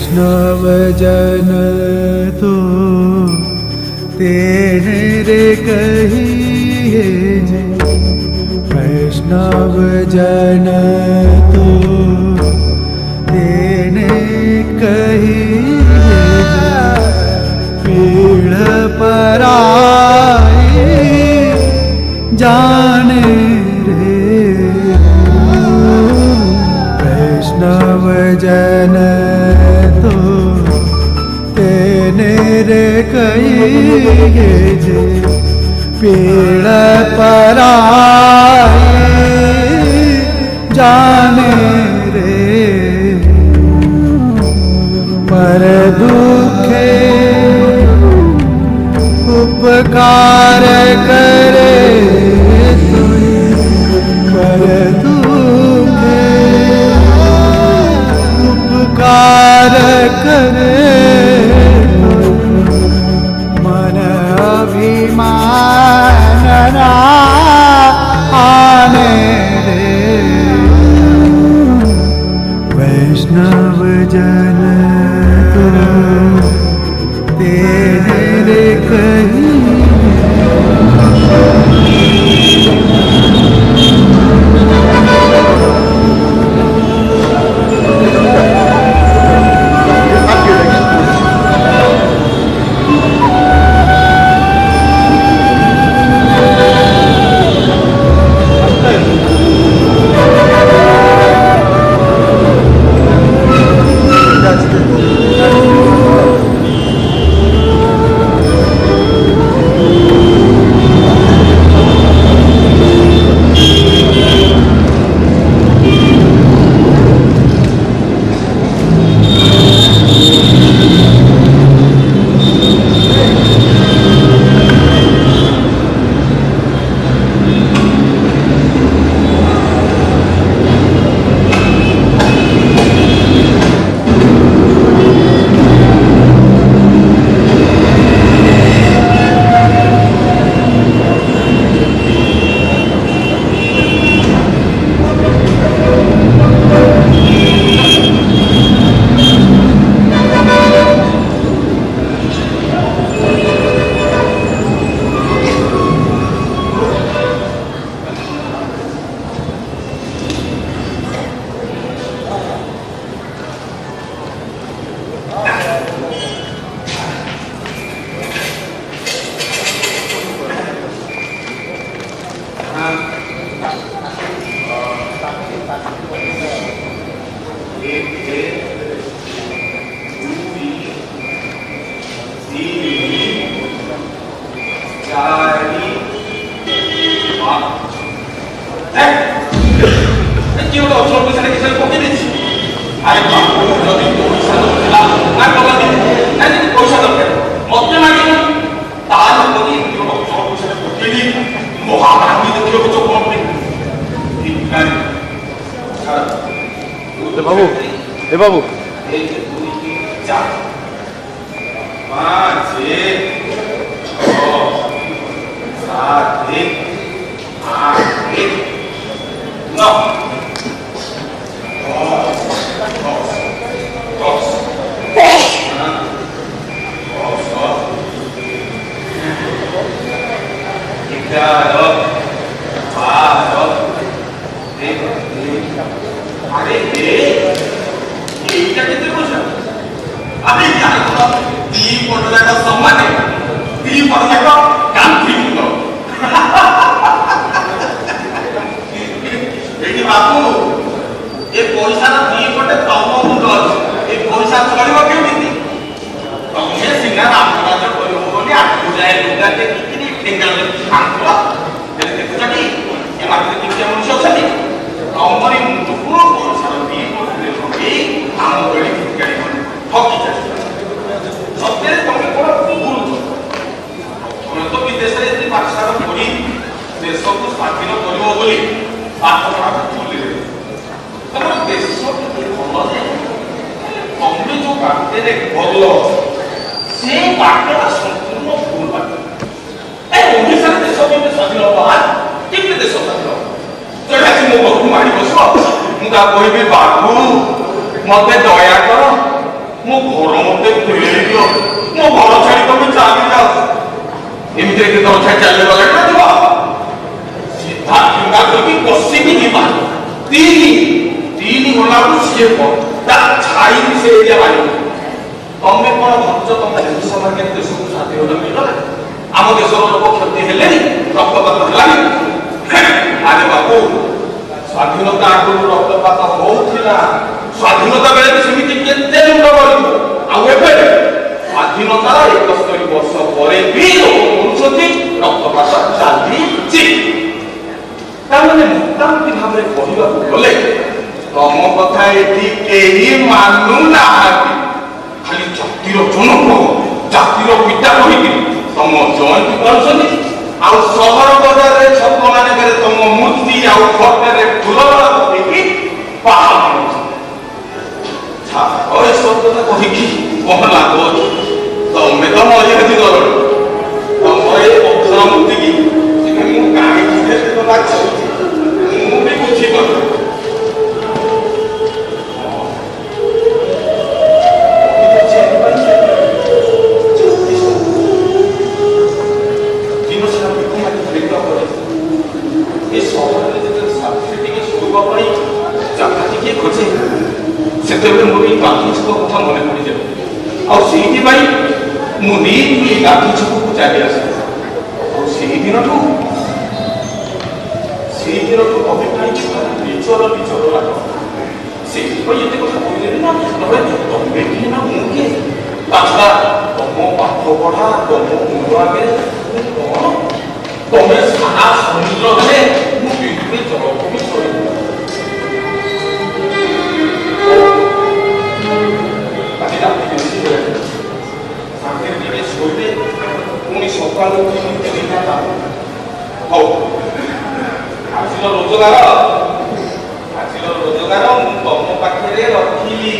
वैष्णव जन तो तेरे कहिए जे, वैष्णव जन तो तेने कहिए जे, पीड़ पराई जाने रे। वैष्णव जन तो तेने रे कहिए जे, पीड़ पराई जाने रे। पर दुखे उपकार करे पर दुखे उपकार करे मन अभिमान ना आने रे। वैष्णव जन तो तेरे कहिए। बाबू ए बाबू मत दया कर ମୋ ଘର ମତେ ଫେରେଇ ଦିଅ, ମୋ ଘର ଛାଡ଼ି ତମେ ଚାଲିଯାଅ। ଏମିତିରେ କି ତମ ଛାଡ଼ି ଚାଲିଗଲେ ନା ଯିବ ସିଧା ଫିଙ୍ଗା କରିକି ବସିକି ଯିବା। ତିନି ଗଲାକୁ ସିଏ ତା ଛାଇ ବି ସେ ଏରିଆ ବାହାରିବ। ତମେ କଣ ଭାବୁଛ ତମ ଦେଶ ଭାଗ୍ୟ ଦେଶକୁ ସ୍ୱାଧୀନତା ମିଳିଗଲା? ଆମ ଦେଶର ଲୋକ କ୍ଷତି ହେଲେଣି, ରକ୍ତପାତ ହେଲାନି। ଆରେ ବାବୁ, ସ୍ୱାଧୀନତା ଆଗରୁ ରକ୍ତପାତ ହଉଥିଲା। ସ୍ୱାଧୀନତା ବେଳେ ବି ସେମିତି କେତେ ଲୁଟ କରିବ। ଆଉ ଏବେ ସ୍ୱାଧୀନତାର 71 ବର୍ଷ ପରେ ବି ଲୋକ ମରୁଛନ୍ତି, ରକ୍ତପାତ ଚାଲିଛି। ତାମାନେ ମୋଟାମୋଟି ଭାବରେ କହିବାକୁ ଗଲେ ତମ କଥା ଏଠି କେହି ମାନୁନାହାନ୍ତି। ଖାଲି ଜାତିର ଜନକ, ଜାତିର ପିତା କହିକି ତମ ଜୟନ୍ତୀ କରୁଛନ୍ତି। ଆଉ ସହର ବଜାରରେ ଛକ ମାନଙ୍କରେ ତମ ମୂର୍ତ୍ତି ଆଉ ଫଟୋରେ ଫୁଲମାଳ ପକେଇକି ବାହା କହିକି କଣ ଲାଭ ଅଛି? ତମେ ତ ମରିଯାଉଛି ଗଲଣି। ତମର ଏଇ ପଥର ମୂର୍ତ୍ତି କି ମୁଁ କାହିଁକି ମୁଁ ବି ବୁଝିପାରୁଛି। ସେତେବେଳେ ମୋର ଏଇ ଗାନ୍ଧୀ ଛକ କଥା ମନେ ପଡ଼ିଯାଏ। ଆଉ ସେଇଥିପାଇଁ ମୁଁ ନେଇକି ଏଇ ଗାନ୍ଧୀ ଛକକୁ ଚାଲି ଆସେ। ଆଉ ସେଇଦିନଠୁ ତମେ କାହିଁକି ନିଜର ଲାଗ। ସେଇଥିପାଇଁ ଏତେ କଥା କହିଲେନି ନା। ତମେ କିଏ ନା ମୁଁ କିଏ? ତାଛଡ଼ା ତମ ପାଠ ପଢ଼ା, ତମ ମୁଣ୍ଡ ଆଗରେ କଣ? ତମେ ସାରା ସମୁଦ୍ରରେ ମୁଁ ବିଜୁଳି ଜଳକୁ ବି ଶୋଇବି। ପୁଣି ସକାଳୁ ହଉ ଆଜିର ରୋଜଗାର ମୁଁ ତମ ପାଖରେ ରଖିଲି।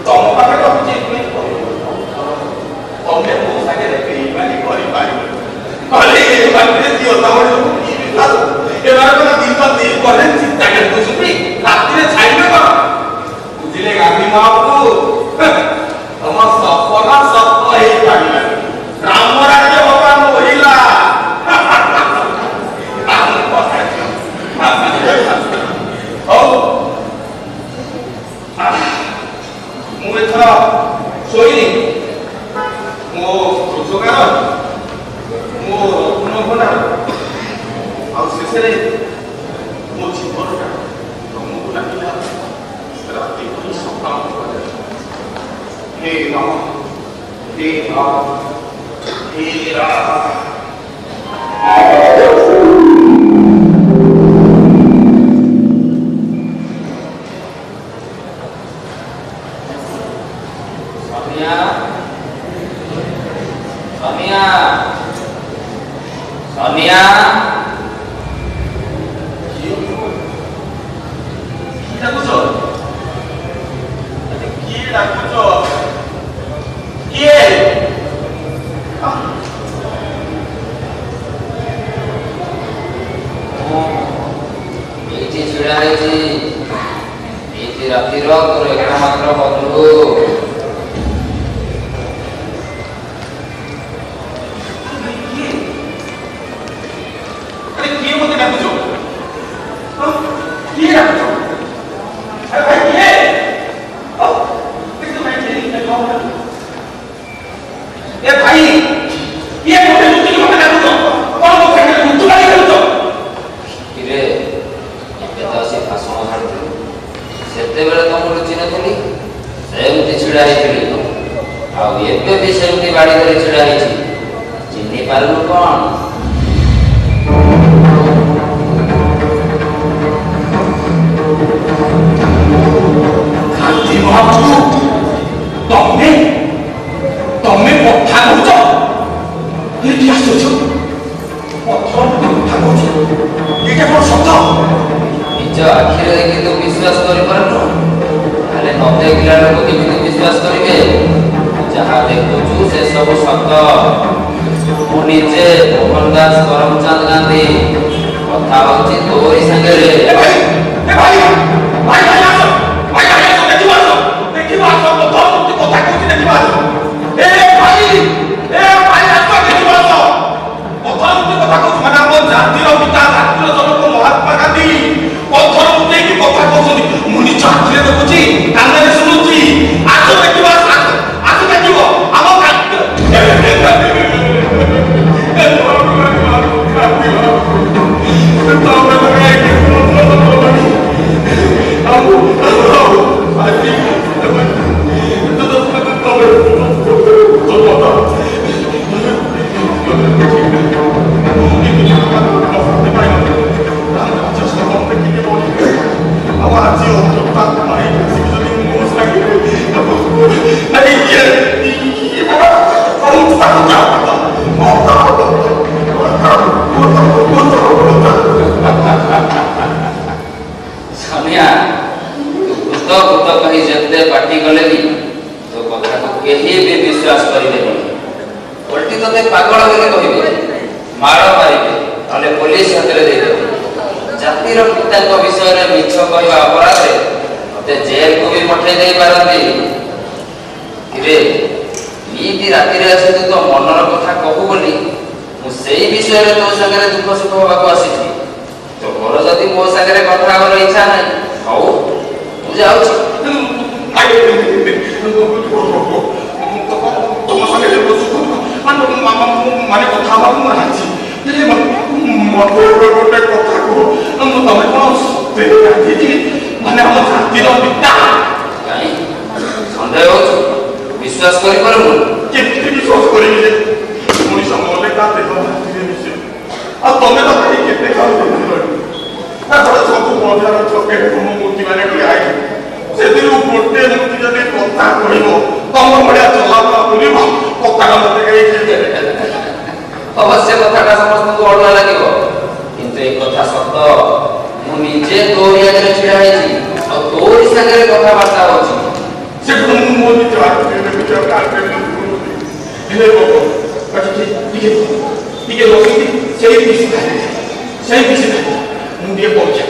ତମ ପାଖରେ ରଖିଛି ତମେ ମୋ ସାଙ୍ଗରେ ବେଇମାନି କରିପାରିବ। ଚିନ୍ତା କରୁଛନ୍ତି ରାତିରେ ଛାଇବେ କଣ? ବୁଝିଲେ ଗାନ୍ଧୀ ମହାପ୍ରଭୁ, ତମ ସପନ ସତ ହେଇପାରିଲା। ରାମ ରାଜ୍ୟ ଭଗବାନ କହିଲା। ହଉ ମୁଁ ଏଥର ଶୋଇନି। ମୋ ରୋଜଗାର, ମୋ ରତ୍ନଭଣ୍ଡା, ଆଉ ଶେଷରେ ମୋ ଜୀବନଟା ତମକୁ ଲାଗିଲା ରାତି କରି ସକାଳ କରାଯାଏ। हे राम, हे राम, हे राम। सोनिया ରାତିର ତୋର ଏକମାତ୍ର ବନ୍ଧୁ। ସେତେବେଳେ ତ ମୁଁ ଲୁଚି ନଥିଲି, ସେମିତି ଛିଡ଼ା ହେଇଥିଲି। ଆଉ ଏବେ ବି ସେମିତି ବାଡ଼ି ଧରି ଛିଡ଼ା ହେଇଛି। ଚିହ୍ନି ପାରିଲୁ କଣ? ଗାନ୍ଧୀ ମହାପ୍ରଭୁ, ତମେ କଥା କହୁଛ? ଏଠି ଆସୁଛ କଥା କହୁଛ, ଏଇଟା କଣ ସତ? ନିଜ ଆଖିରେ ଦେଖି ତୁ ବିଶ୍ୱାସ କରିପାରୁନୁ, ତାହେଲେ ନ ଦେଖିଲା ଲୋକ କେମିତି ବିଶ୍ୱାସ କରିବେ? ଯାହା ଦେଖୁଛୁ ସେ ସବୁ ସତ। ମୁଁ ନିଜେ ମୋହନ ଦାସ କରମଚାନ୍ଦ ଗାନ୍ଧୀ କଥା ହଉଛି ତୋରି ସାଙ୍ଗରେ। କଥା ପିତାଙ୍କ ବିଷୟରେ ମିଛ କହିବା ଅପରାଧରେ ମୋତେ ଜେଲକୁ ବି ପଠାଇ ଦେଇପାରନ୍ତି। କିରେ ନିତି ରାତିରେ ଆସି ତୁ ତୋ ମନର କଥା କହୁ ବୋଲି ମୁଁ ସେଇ ବିଷୟରେ ତୋ ସାଙ୍ଗରେ ଦୁଃଖ ସୁଖ ହେବାକୁ ଆସିଛି। ତୋର ଯଦି ମୋ ସାଙ୍ଗରେ କଥା ହେବାର ଇଚ୍ଛା ନାହିଁ, ହଉ ମୁଁ ଯାଉଛି। ମାନେ କଥା ହବାକୁ ମୁଁ ରାଜି, ମତେ ଗୋଟେ କଥା କୁହ, ତମେ କଣ ସତରେ ଗାନ୍ଧିଜୀ ମାନେ ଆମ ଜାତିର ପିତା? କାହିଁ ସନ୍ଦେହ ହଉଛୁ? ବିଶ୍ୱାସ କରିପାରୁନୁ? କେମିତି ବିଶ୍ୱାସ କରିବି ଯେ ମଣିଷ ମଲେ ତା ଦେହ ରାତିରେ ମିଶେ, ଆଉ ତମେ ତ ଭାଇ କେତେ କାମ ଦେଖିଲଣି। ତାପରେ ସବୁ ବଜାର ଛକେରେ ତମ ମୂର୍ତ୍ତି ମାନେ ଠିଆ ହେଇଛି, ସେଥିରୁ ଗୋଟେ ମୂର୍ତ୍ତି ଯଦି କଥା କହିବ ତମ ଭଳିଆ ଚଲାଚଳ ବୁଲିବ ପତାକା ମତେ ଅବଶ୍ୟ କଥାଟା ସମସ୍ତଙ୍କୁ ଅଡୁଆ ଲାଗିବ, କିନ୍ତୁ ଏ କଥା ସତ। ମୁଁ ନିଜେ ତୋରି ଆଗରେ ଛିଡ଼ା ହେଇଛି ଆଉ ତୋରି ସାଙ୍ଗରେ କଥାବାର୍ତ୍ତା ହଉଛି। ସେଠୁ ମୁଁ ମୋ ନିଜ ଟିକେ ବସିକି ସେଇ ପିସି ମୁଁ ଟିକେ ପରୀକ୍ଷା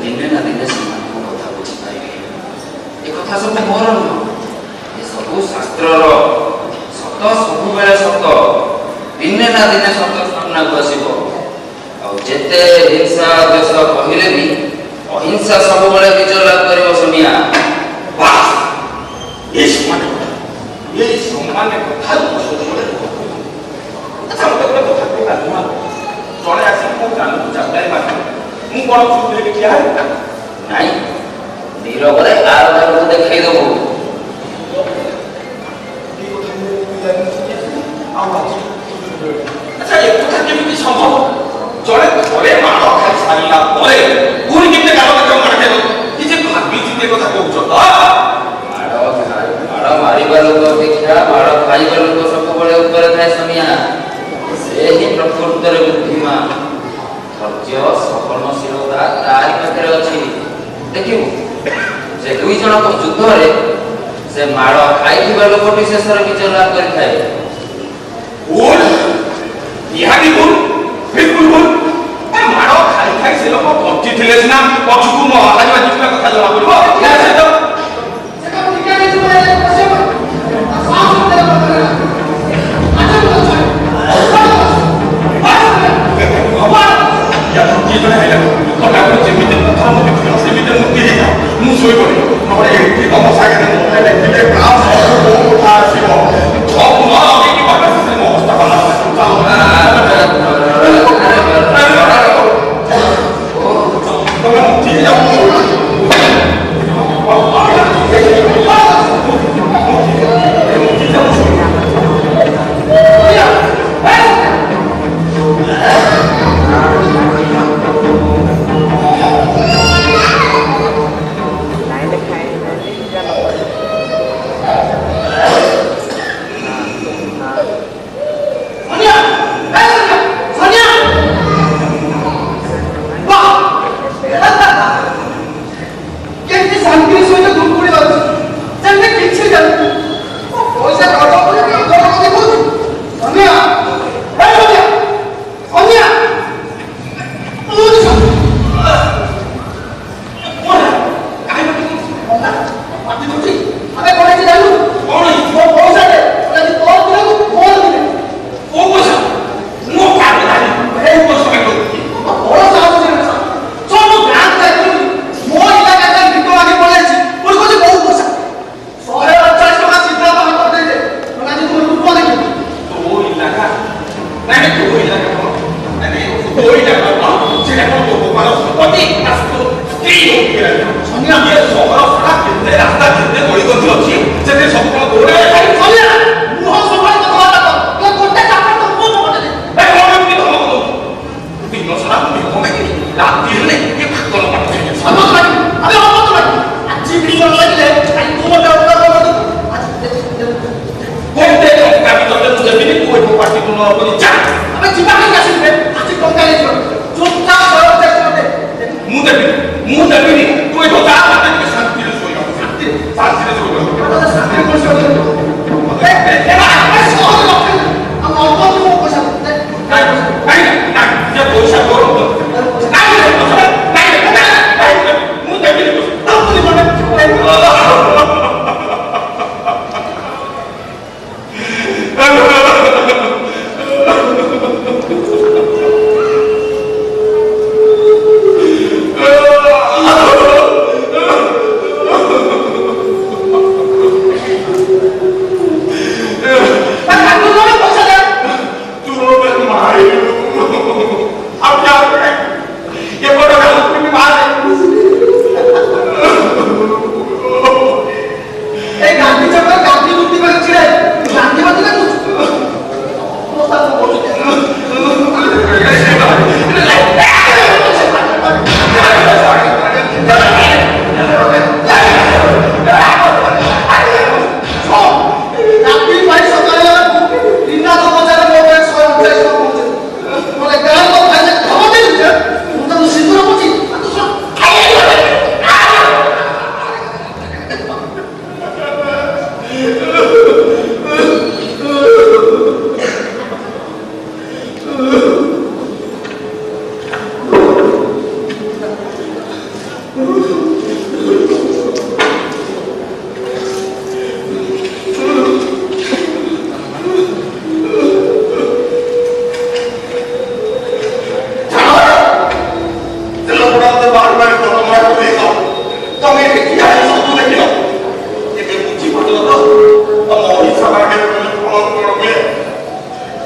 ଦିନେ ନା ଦିନେ ସେମାନେ ମୋ କଥା ବୁଝିପାରିବେ। ଏ କଥା ସବୁ ମୋର ନୁହଁ, ଏ ସବୁ ଶାସ୍ତ୍ରର। ସତ ସବୁବେଳେ ସତ, ଦିନେ ନା ଦିନେ ସତ ସାମ୍ନାକୁ ଆସିବ। ଆଉ ଯେତେ ହିଂସା ଦେଶ କହିଲେ ବି ଅହିଂସା ସବୁବେଳେ ବିଜୟ ଲାଭ କରିବ। ସୋନିଆ এই সমানে কথা আচ্ছা মতো গোটে কথা কইলা জনে আসি মু জানু চাপলাই মারি মু কোন চুপরে কি আই নাই নীরবরে আর ধারକୁ দেখাই দেব। আচ্ছা এ কথা কেমিতি সম্ভব? জনে ঘরে মাড় খাই সারিলা পরে পুরি কেমনে গাল কাজ মার খাইব কি যে ভাবি চিন্তে কথা কହୁଛ তো? ମାଡ଼ ମାରିବା ଲୋକ ଅପେକ୍ଷା ମାଡ଼ ଖାଇବା ଲୋକ ସବୁବେଳେ ଉପରେ ଥାଏ। ସୋନିଆ ସେ ହିଁ ପ୍ରକୃତରେ ବୁଦ୍ଧିମାନ। ଧୈର୍ଯ୍ୟ ସହନଶୀଳତା ତାରି ପାଖରେ ଅଛି। ଦେଖିବୁ ସେ ଦୁଇ ଜଣଙ୍କ ଯୁଦ୍ଧରେ ସେ ମାଡ଼ ଖାଇଥିବା ଲୋକଟି ଶେଷରେ ବିଜୟ ଲାଭ କରିଥାଏ। ভুল ইহাদি ভুল বিলকুল ভুল। মাড় খাই খাই সে লোক বଞ୍ଚি ଥିଲେ ସିନା ପଛକୁ ମହାରାଜ ଯିବା କଥା ଜଣା ପଡ଼ିବ। ମୁଁ ଶୋଇପଡ଼ି ନହେଲେ ଏଠି ତମ ସାଙ୍ଗରେ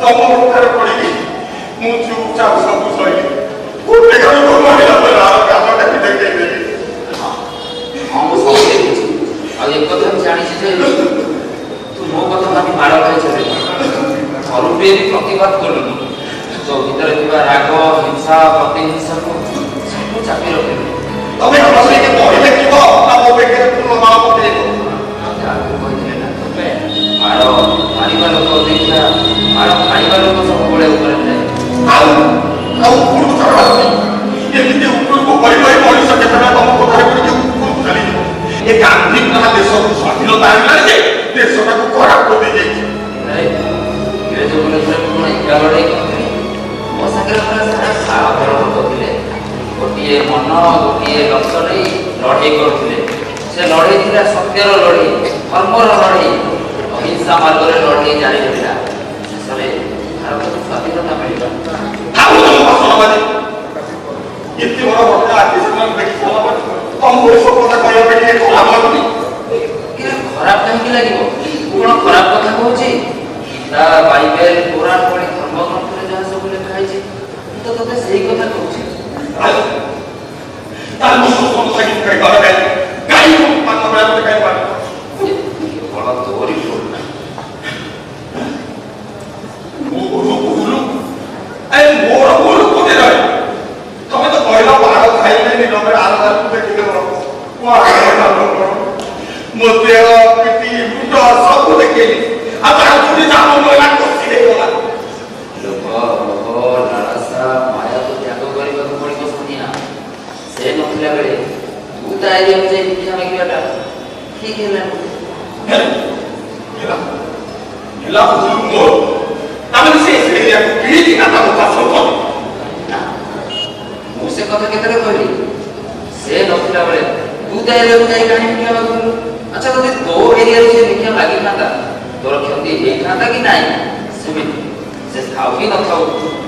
ତମ ମୁଖରେ ପଡ଼ିକି ମୁଁ ଚୁପଚାପ ସବୁ ସହିଲି। ଗୋଟେ ଘରକୁ ମହିଳା ପରେ ଆଉ କାମଟା ବି ଦେଖେଇଦେଲି। ହଁ ମୁଁ ସବୁ ଦେଖିଛି। ଆଉ ଏ କଥା ମୁଁ ଜାଣିଛି ଯେ ତୁ ମୋ କଥା ଭାବି ମାଡ଼ ଖାଇଛ। ଘରୁ ବି ପ୍ରତିବାଦ କଲୁନି। ତୋ ଭିତରେ ଥିବା ରାଗ, ହିଂସା, ପ୍ରତିହିଂସାକୁ ସବୁ ଚାପି ରଖିଲୁ। ତମେ କହିଲେ କିବ ନା ମୋ ବେକରେ ଫୁଲ ମାଳ ପକେଇବ? ଯାହାକୁ କହିଥିଲେ ନା ମାଡ଼ ମାରିବା ଲୋକ ଅପେକ୍ଷା ମାଡ଼ ଖାଇବା ଲୋକ ସବୁବେଳେ ଉପରେ ଥାଏ। ଆଉ ଉପରକୁ ଚଢ଼ାଉନି। ଏମିତି ଉପରକୁ କହି କହି ମଣିଷ କେତେବେଳେ ତମ କଥାରେ ପଡ଼ିକି ଉପରକୁ ଚାଲିଯିବ। ଏ ଗାନ୍ଧୀ କାହା ଦେଶକୁ ସ୍ୱାଧୀନତା ଆଣିଲାଣି ଯେ ଦେଶଟାକୁ ଖରାପ କରିଦେଇଯାଇଛି। ମୋ ସାଙ୍ଗରେ କରୁଥିଲେ। ଗୋଟିଏ ମନ ଗୋଟିଏ ଲକ୍ଷ୍ୟ ନେଇ ଲଢ଼େଇ କରୁଥିଲେ। ସେ ଲଢ଼େଇ ଥିଲା ସତ୍ୟର ଲଢ଼େଇ, ଧର୍ମର ଲଢ଼େଇ, ଅହିଂସା ମାର୍ଗରେ ଲଢ଼େଇ ଜାରି ରହିଲା। ଶେଷରେ ଭାରତକୁ ସ୍ୱାଧୀନତା ମିଳିଲା। ଏତେ ବଡ଼ ଘଟଣା ଆଜି ସେମାନେ ଦେଖି ସାରିଲା ପରେ ତମକୁ ଏସବୁ କଥା କହିବା ପାଇଁ ଟିକେ ଖରାପ ଲାଗୁନି? ଖରାପ କାହିଁକି ଲାଗିବ? କଣ ଖରାପ କଥା କହୁଛି? ଗୀତା, ବାଇବେଲ, କୋରାନ ଭଳି ଧର୍ମ ଗ୍ରନ୍ଥରେ ଯାହା ସବୁ ଲେଖା ହେଇଛି ମୁଁ ତ ତତେ ସେଇ କଥା କହୁଛି। କେବଳ ତୋରି ଭୁଲ। ମୋର ଭୁଲ କୋଉଠି ରହେ? ତମେ ତ କହିଲ ବାହାର ଖାଇଲେ ନିରବରେ ଆରକୁ ଦେଖିଲେ ମୋ ଦେହ ପିଠି ମୁଣ୍ଡ ସବୁ ଦେଖେଇଲି। ଆଉ ତାର କୋଉଠି ଜାମ ମହିଳା କଷି ଦେଇଗଲା। ଲୋଭ, ଲାଳସା, ମାୟାକୁ ତ୍ୟାଗ କରିବାକୁ ପଡ଼ିବ ସୋନିଆ। ସେ ନଥିଲା ବେଳେ ତୁ ତା ଏରିଆକୁ ଯାଇ ଭିକ୍ଷା ମାଗିବାଟା ଠିକ ହେଲାନି। ହେଲା ଭୁଲ ମୋର। ତାମାନେ ସେ ଏରିଆକୁ କିଣିକି ନା ତାକୁ ପସନ୍ଦ କରେ। ମୁଁ ସେ କଥା କେତେବେଳେ କହିଲି? ସେ ନଥିଲା ବେଳେ ତୁ ତା ଏରିଆକୁ ଯାଇ କାହିଁ ଭିକ୍ଷା ମାଗୁଥିଲୁ? ଆଚ୍ଛା ଯଦି ତୋ ଏରିଆରୁ ସେ ଭିକ୍ଷା ମାଗିଥାନ୍ତା ତୋର କ୍ଷତି ହେଇଥାନ୍ତା କି ନାହିଁ? ସେମିତି ସେ ଥାଉ କି ନଥାଉ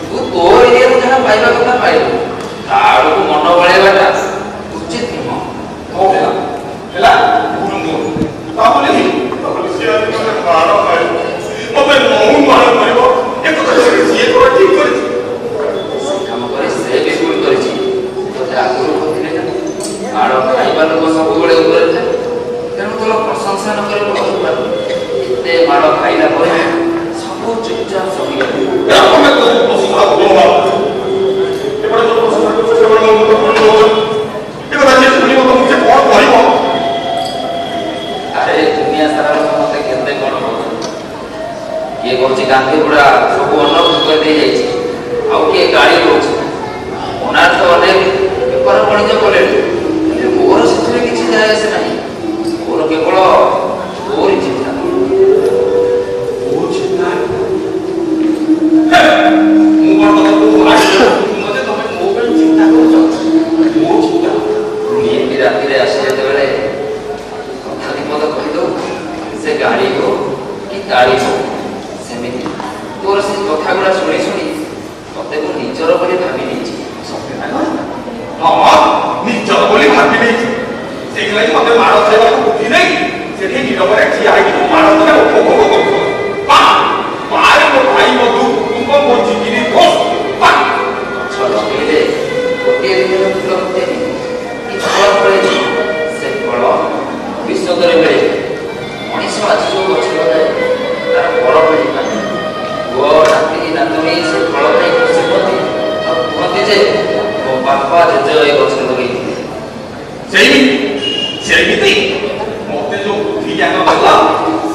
ତୁ ତୋ ଏରିଆରୁ ଯାହା ପାଇବା କଥା ପାଇବୁ। ତା ଆଡ଼କୁ ମନ ବଳେଇବାଟା ଉଚିତ ନୁହଁ। ହେଲା ଭୁଲ ମୋର। ତାପରେ ସେ ମାଡ଼ ଖାଇବ ମତେ ନହୁ ମାଡ଼ କରିବ। ଏ କଥା ସିଏ କଣ ଠିକ କରିଛି? ସେ କାମ କରି ସେ ବି ଭୁଲ କରିଛି। ତୋତେ ଆଗରୁ କହିଥିଲେ ନା ମାଡ଼ ଖାଇବା ଲୋକ ସବୁବେଳେ ଉପରେ ଥାଏ। ତେଣୁ ତୋର ପ୍ରଶଂସା ନ କରି ରହିପାରୁ। ଏତେ ମାଡ଼ ଖାଇଲା ପରେ ସବୁ ଚୁପଚାପ ସହିଗଲେ। ଆରେ ଦୁନିଆ ସାରା ଲୋକ ମତେ କେତେ କଣ କହୁଛନ୍ତି। କିଏ କହୁଛି ଗାନ୍ଧୀ ଗୁଡ଼ା ସବୁ ଅନବଦ୍ଧ କରିଦେଇଯାଇଛି। ଆଉ କିଏ ଗାଳି କହୁଛି। ଅନାଥ ଅନେକ ବେପାର ବାଣିଜ୍ୟ କଲେଣି। ହେଲେ ମୋର ସେଥିରେ କିଛି ଯାଏ ଆସେ ନାହିଁ। ମୋର କେବଳ ତୋରି ଚିନ୍ତା। ରାତିରେ ଆସି ଯେତେବେଳେ କଥା ବିପଦ କହିଦଉ ସେ ଗାଳି ହଉ କି ଗାଳି ହଉ ସେମିତି ତୋର ସେ କଥା ଗୁଡ଼ା ଶୁଣି ଶୁଣି ତତେ ମୁଁ ନିଜର ବୋଲି ଭାବି ନେଇଛି। ନିଜର ବୋଲି ଭାବି ନେଇଛି। ସେଇଥିଲାଗି ମତେ ମାଡ଼ ଖାଇବାକୁ ବୁଦ୍ଧି ନାହିଁ। ସେଠି ନିରବରେ ଠିଆ ହେଇକି ମାଡ଼ ଉପରେ ଉପଭୋଗ କରୁଛ। ମୋ ଭାଇ ବନ୍ଧୁ କୁଟୁମ୍ବ ମୋ ଜୀବିନି ଗଛ ଲଗେଇଲେ ଗୋଟିଏ ଦିନର ଫୁଲ ଫୁଟେନି କି ଫଳ ଫଳେନି। ସେ ଫଳ ଭବିଷ୍ୟତରେ ମିଳେ। ମଣିଷ ଆଜି ଯେଉଁ ଗଛ ଲଗାଏ ତାର ଫଳ ମିଳିପାରେ। ପୁଅ ନାତି ନାତୁଣୀ ସେ ଫଳ ପାଇ ଖୁସି ହୁଅନ୍ତି ଆଉ କୁହନ୍ତି ଯେ ମୋ ବାପା ଜେଜେ ଏ ଗଛ ଲଗେଇଥିଲେ। ସେମିତି ମତେ ଯୋଉ ବୁଦ୍ଧି ଜ୍ଞାନ ଦେଲା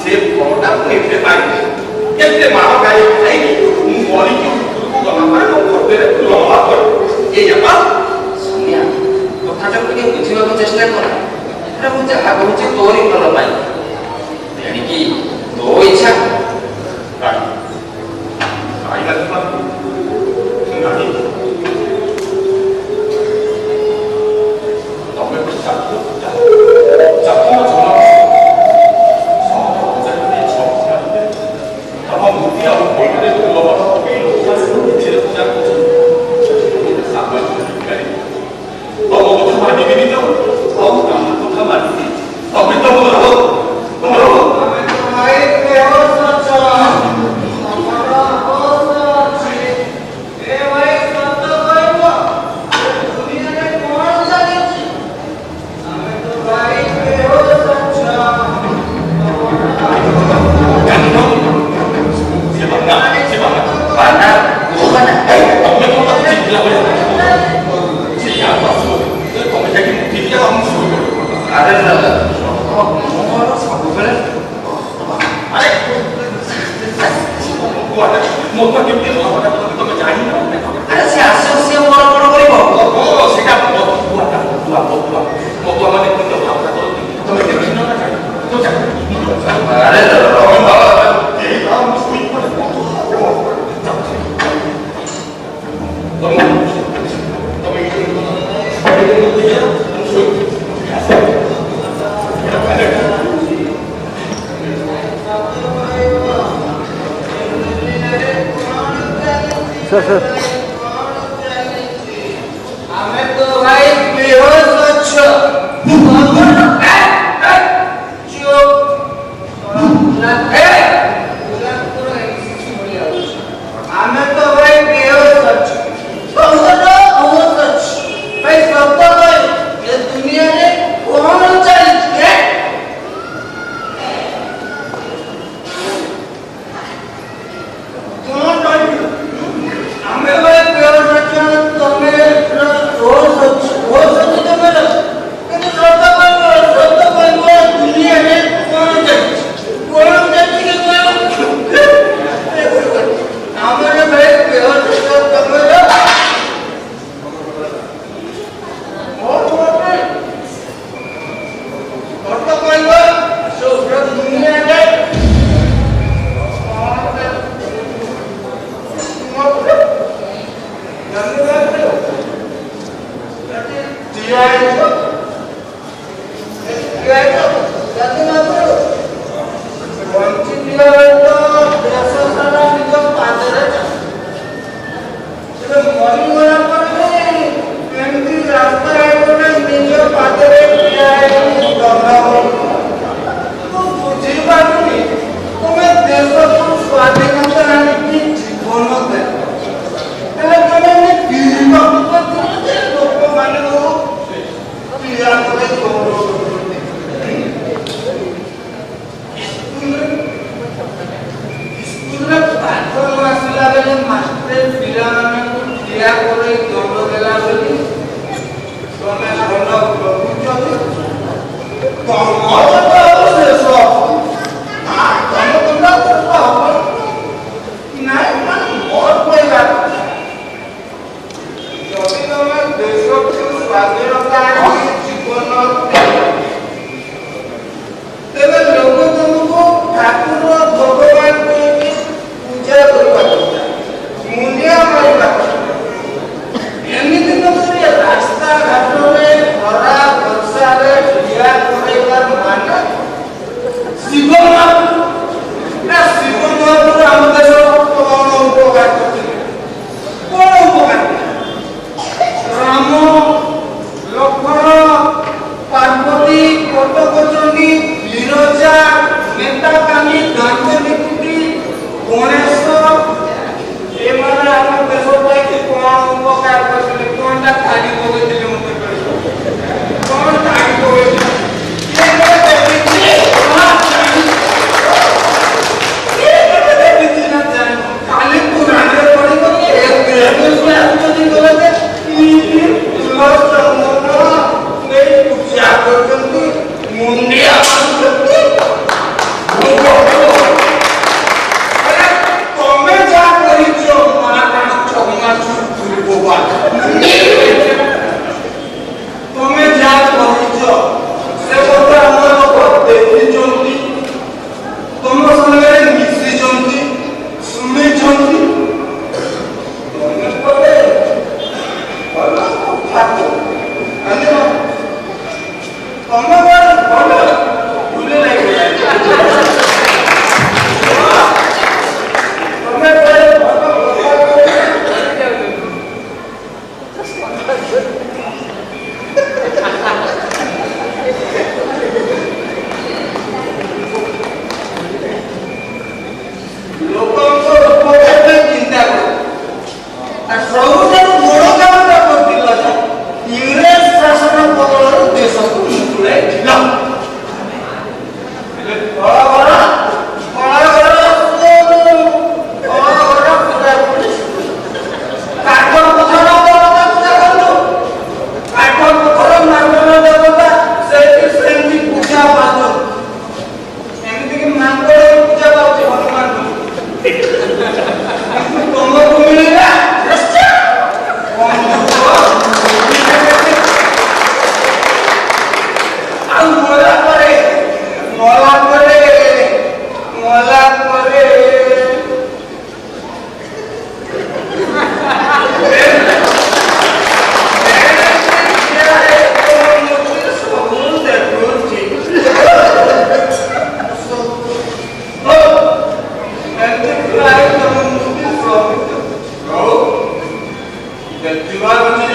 ସେ ଫଳଟା ମୁଁ ଏବେ ପାଇଲି। କେତେ ମାଡ଼ ଖାଇକି ମୁଁ ମରିକି ଉପରକୁ ଗଲା ପରେ ମୋ ଘରରେ ଫୁଲ ହବା ପରେ ଏଇଆ ସୋନିଆ କଥାଟାକୁ ଟିକେ ବୁଝିବାକୁ ଚେଷ୍ଟା କର। ଏଟା ମୁଁ ଯାହା କହୁଛି ତୋରି ଭଲ ପାଇଁ। ତେଣିକି ତୋ ଇଚ୍ଛା ମୋ ତ କେମିତି ହଳଟା ତମେ ଜାଣିନ ଆରେ ସେ ଆସିବ ସିଏ ମୋର କଣ କରିବ? ସେଟା ମତୁଆ ମାନେ କେମିତି ଭାବନା କରନ୍ତି ତମେ ଦେଖିନ ନା ଜାଣିନ? ଆରେ हमें तो भाई बेहोश बच्चों हमें तो भाई बेहोश बच्चों भाई सब तो ये दुनिया में कौन चाहिए कौन चाहिए हमें भाई बेहोश बच्चों तुम्हें रोज तो मेरा किंतु सब तो कोई दुनिया में कौन चाहिए हमारे भाई बेहोश बच्चों तुम्हें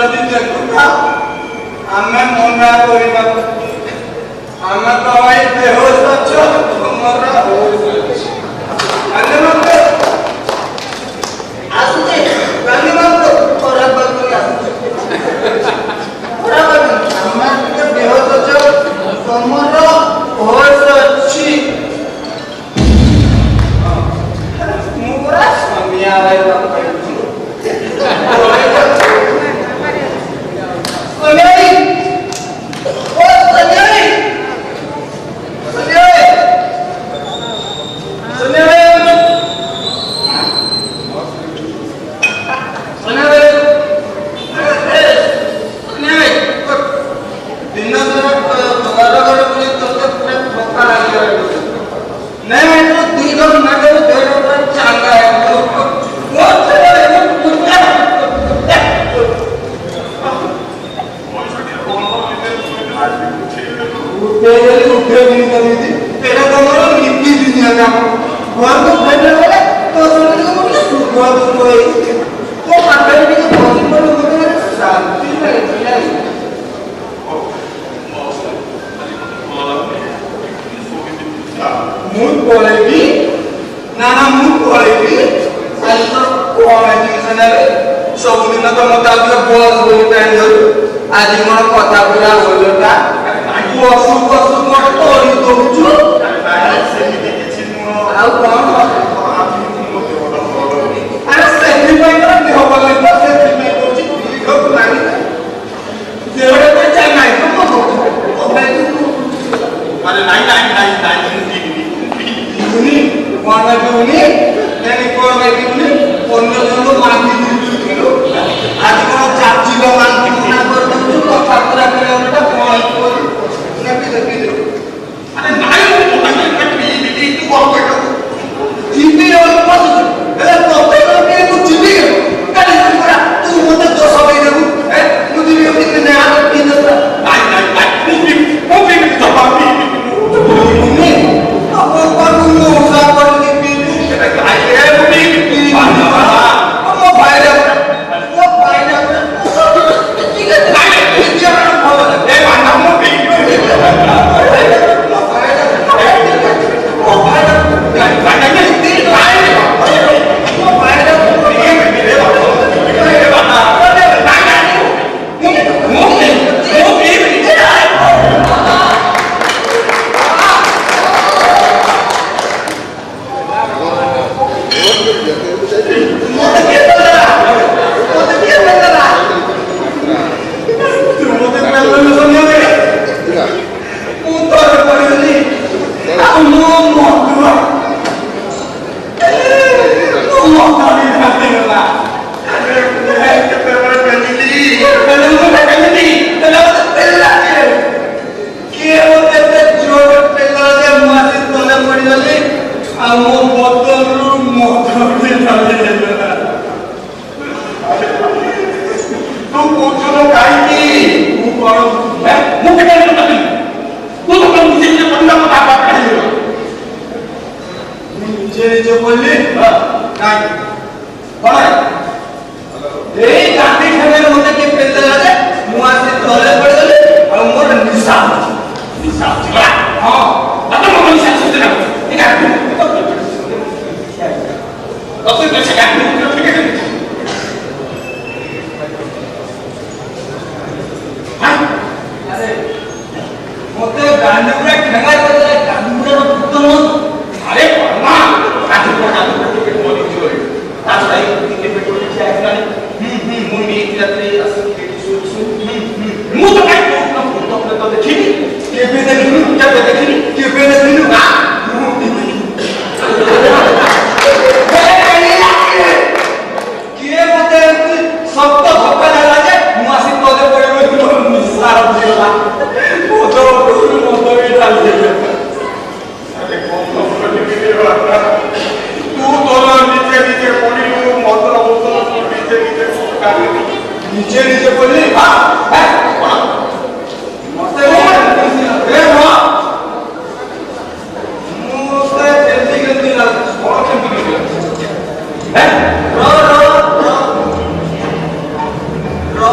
ଯଦି ଦେଖୁଥା ଆମେ ମନା କରିବା ଆମେ ତ ଭାଇ ବେହୋସ ଅଛ ତମର ଆସୁଛି ଖରାପ ଆସୁଛି ଆମେ ଟିକେ ବେହୋସ ଅଛ ତମର ହୋସ ଅଛି ମୁଁ ପୁରା ସମିଆ ଭାଇ ସବୁଦିନ ତ ମତେ ଆଉ ବସ୍ ବୋଲି ଟାଣି ଆଜି ମୋର କଥା ପୁରା ଓଲଟା ବସୁ ବସୁ ମୋର ତୋଳି ଦଉଛୁ ଆଉ କଣ ଆରେ ସେଥିପାଇଁ ତ ଦେହ ଭଲ ନାହିଁ ସେଥିପାଇଁ କହୁଛି ଦୀର୍ଘକୁ ନାହିଁ ଦେହରେ ତ ଚାଲ ନାହିଁ ତ ଆରେ ନାଇଁ ନାଇଁ ନାଇଁ ନାଇଁ ଦିଗୁନି କଣ ଦିଗୁନି କଣ ଦିଗୁନି ଅନ୍ୟ ଜଣକୁ ମାଗି ଦେଇଥିଲୁ ଆଜି କଣ ଚାଚିଲ ମାନଙ୍କୁ ମନା କରିଦଉଛୁ କଥା ପୁରା କହିବାଟା କଣ ନେବି ଦେବି ଆରେ ନାଇଁ ତୁ କଣ କହିଲୁ ଯିବି ବସୁଛୁ ହେଲେ ପ୍ରତ୍ୟେକ ମୁଁ ଯିବି କାଲି ତୁ ମତେ ଦୋଷ ଦେଇଦେବୁ ମୁଁ ଯିବି ନାଇଁ ନାଇଁ ନାଇଁ ଜମା गांधी ठाणे मत किए पेला मुझे तले पड़गली और मोर निशा निशा हां दादा मम्मी निशा सुनते ना ठीक है तो फिर कैसे क्या ठीक है अरे मते गांधी पूरा ठेंगा कर गांधी पूरा पुत्र न अरे वर्मा गांधी पूरा टिकट मोदी दियो आज भाई टिकट पेट्रोल की है ना मुंडी एक रात्रि असली केटी सुन मु तो काय तो देखिनी केबे देखिनी केबे देखिनी ना सब तो धक्का लगा जे मुआसी तले पड़े निसार दिला मोदो भी डाल दे अरे कौन पड़ी तू तोला नीचे पड़ी मोदो नीचे पड़ी हां मते रे मां मुझे जल्दी लग कौन के है रो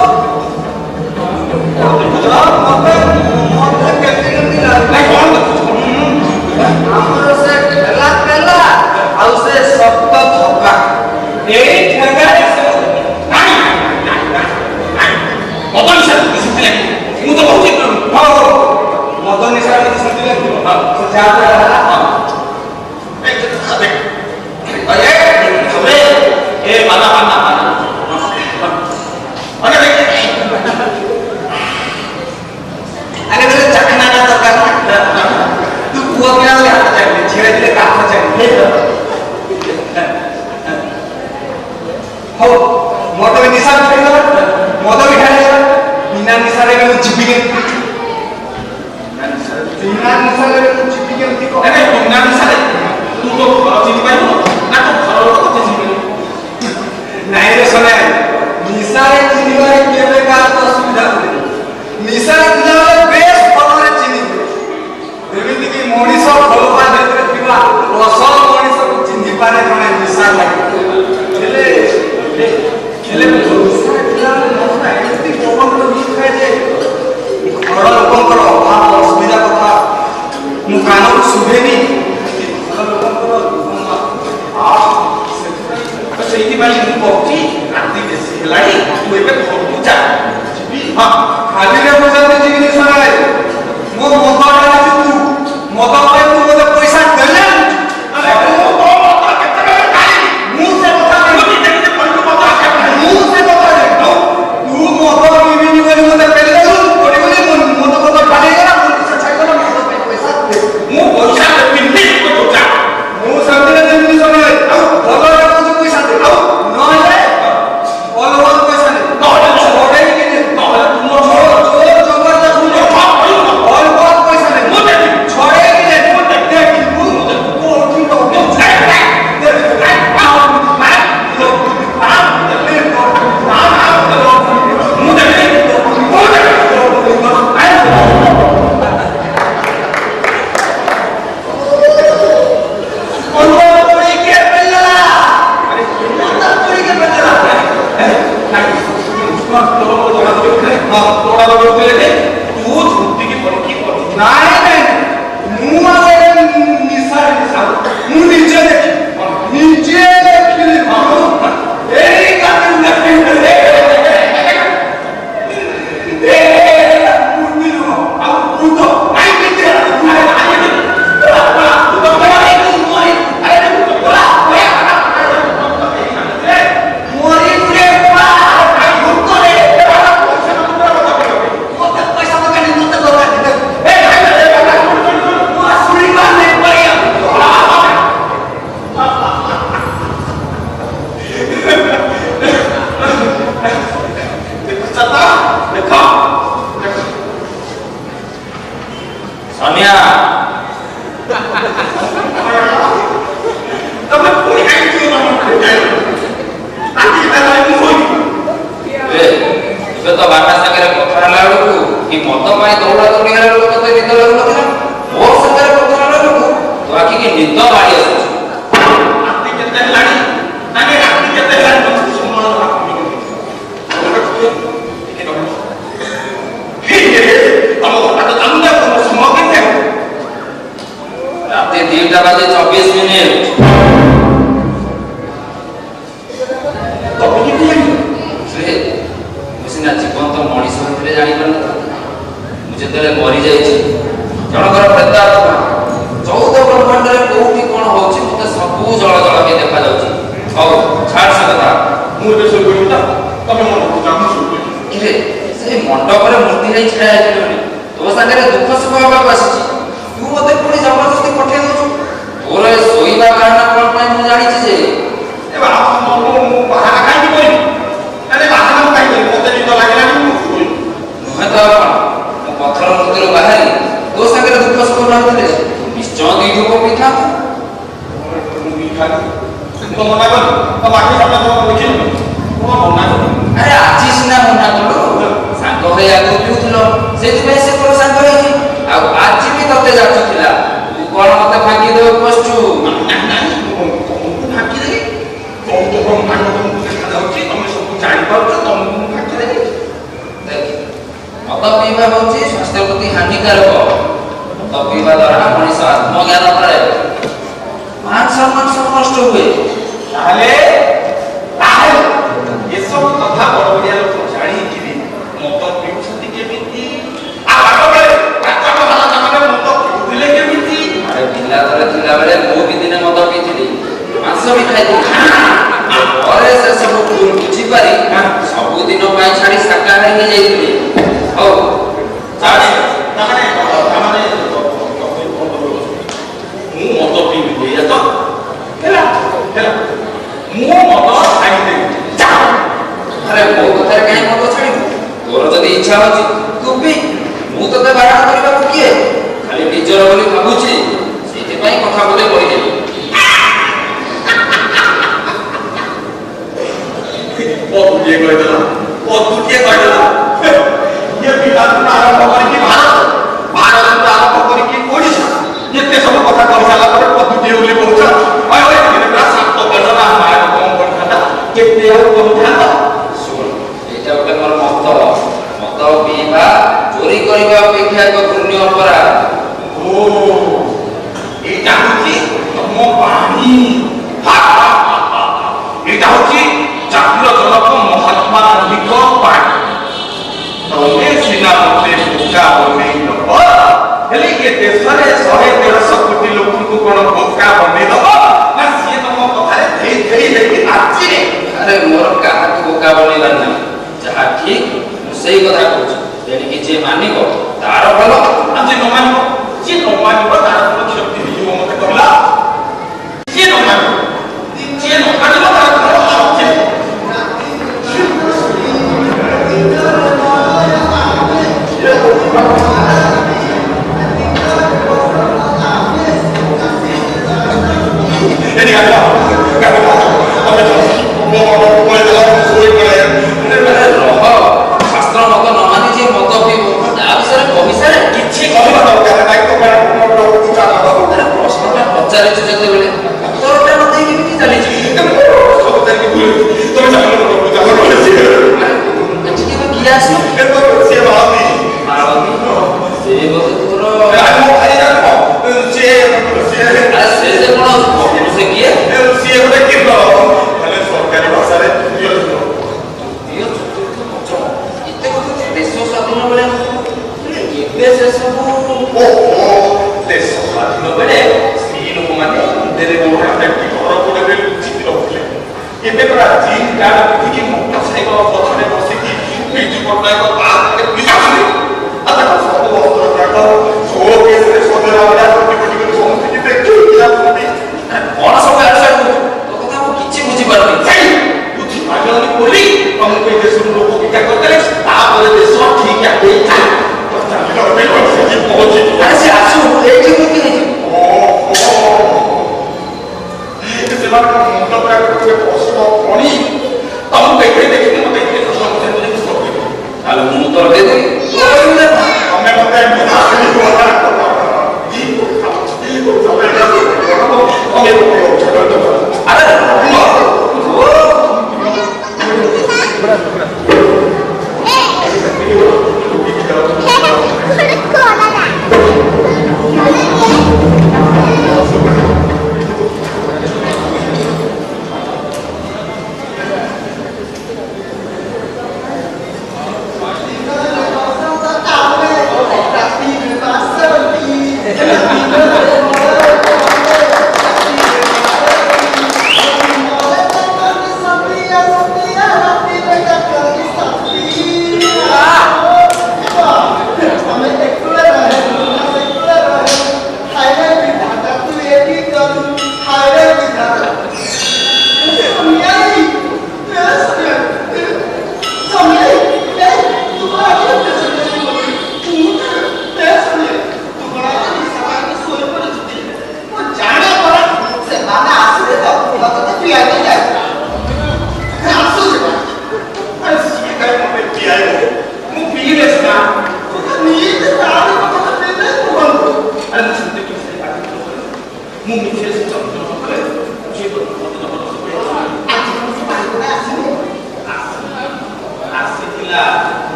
ବୁଝିପାରି ସବୁଦିନ ପାଇଁ ଛାଡ଼ି ଶାକାହାରୀ ହେଇଯାଇଥିଲି। ହଉ ତାମାନେ ମୁଁ ମଦ ପିଇବି ଏଇଆ ତ ହେଲା ହେଲା ମୁଁ ମଦ ଛାଡ଼ିଦେବି। ଆରେ ମୋ କଥାରେ କାହିଁ ମଦ ଛାଡ଼ିବୁ? ତୋର ଯଦି ଇଚ୍ଛା ହଉଛି ତୁ ପିଇ, ମୁଁ ତତେ ବାରଣ କରିବାକୁ କିଏ? ଖାଲି ନିଜର ବୋଲି ଭାବୁଛି, ସେଇଥିପାଇଁ କଥା ବୋଧେ କହିଦେଲି। ପଦୁଟିଏ କହିଦେଲା ଇଏ ବିହାରରୁ ଆରମ୍ଭ କରିକି ଭାରତରୁ ଆରମ୍ଭ କରିକି ଓଡ଼ିଶା ଏତେ ସବୁ କଥା କହିସାରିଲା ପରେ ପଦୁଟିଏ ବୋଲି କହୁଛ। ସାତ ବେଳର ମାର କଣ କରିଥାନ୍ତା, କେତେ ଆଉ କହିଥାନ୍ତା। ଶୁଣ, ଏଇଟା ଗୋଟେ ମୋର ମତ ପିଇବା ଚୋରି କରିବା ଅପେକ୍ଷା ଏକ ପୁଣ୍ୟ ଅପରାଧ। ଓ ଏଇଟା ହଉଛି ତମ ବାଣୀ, ଏଇଟା ହଉଛି ଜାତିର ଜନକ ମହାତ୍ମା ଗାନ୍ଧୀଙ୍କ ବାଣୀ। ତମେ ସିନା ମତେ ବୋକା ବନେଇ ଦବ, ହେଲେ ଏ ଦେଶରେ 100-150 କୋଟି ଲୋକଙ୍କୁ କଣ ବୋକା ବନେଇ ଦବ ନା ସିଏ ତମ କଥାରେ ଧେଇ ହେଇକି ନାଚିବେ। ଆରେ ମୋର କାହାକୁ ବୋକା ବନେଇବାର ନାହିଁ, ଯାହା ଠିକ ମୁଁ ସେଇ କଥା କହୁଛି। ତେଣିକି ଯିଏ ମାନିବ ତାର ଭଲ, ଆଉ ଯିଏ ନ ମାନିବ ତାର କଣ କ୍ଷତି ହେଇଯିବ ମତେ କହିଲା। ଯିଏ ନ ମାନିବ ତାର କଣ କ୍ଷତି। ଶାସ୍ତ୍ର ମତ ନ ମାନି ଯିଏ ମଦ ପିଇବ ତା ବିଷୟରେ କହିସାରେ କିଛି କହିବା ଦରକାର ନାହିଁ। ପ୍ରଶ୍ନଟା ପଚାରିଛୁ ଯେତେବେଳେ ଉତ୍ତରଟା ନ ଦେଇ କେମିତି ଚାଲିଛି? ଏଠି କେବେ କିଏ ଆସିବ? ସେ ବୋଧେ ତୋର ସେ ଯେ କଣ ସେ କିଏ? ସରକାରୀ ଭାଷାରେ ଏତେ କଥା ଦେଶ ସ୍ୱାଧୀନ ବେଳେ ଏବେ ସେ ସବୁ ଦେଶ ସ୍ୱାଧୀନ ବେଳେ ସ୍ତ୍ରୀ ଲୋକମାନେ ମୁଣ୍ଡରେ ଗୋଡ ହାତଟି ଘର ଗୋଡରେ ଲୁଚିକି ରହୁଥିଲେ। ଏବେ ପୁରା ଜିନ୍ କାର୍ଡ ପିନ୍ଧିକି ମୋଟରସାଇକେଲ ପଛରେ ବସିକି ବିଜୁ ପଟ୍ଟନାୟକ ପାର୍କରେ ବୁଲୁଛନ୍ତି। ଆଉ ତାଙ୍କ ସବୁ ବସ୍ତ୍ର ତ୍ୟାଗ ଶୋକେସରେ ସଜେଇବା ଭଳିଆ ସମସ୍ତଙ୍କୁ ଦେଖି ଯାଉଛନ୍ତି। କଣ ସବୁ ଆଡୁ ତୋ କଥା ମୁଁ କିଛି ବୁଝିପାରୁନି। ବୁଝିପାରିଲନି ବୋଲି ତମକୁ ଏ ଦେଶରୁ ଲୋକ ବିକା କରିଦେଲେ, ତାପରେ ଦେଶ ଠିକ ଆଗେଇ ଚାଲିବ। ଆରେ ସେ ଆସୁ ଏଇଠି ମୁଁ କି ହେଇଯିବ। ସେମାନଙ୍କ ମୁଣ୍ଡ ପୁରା ଗୋଟେ ପଶୁ ଖଣି। ତମ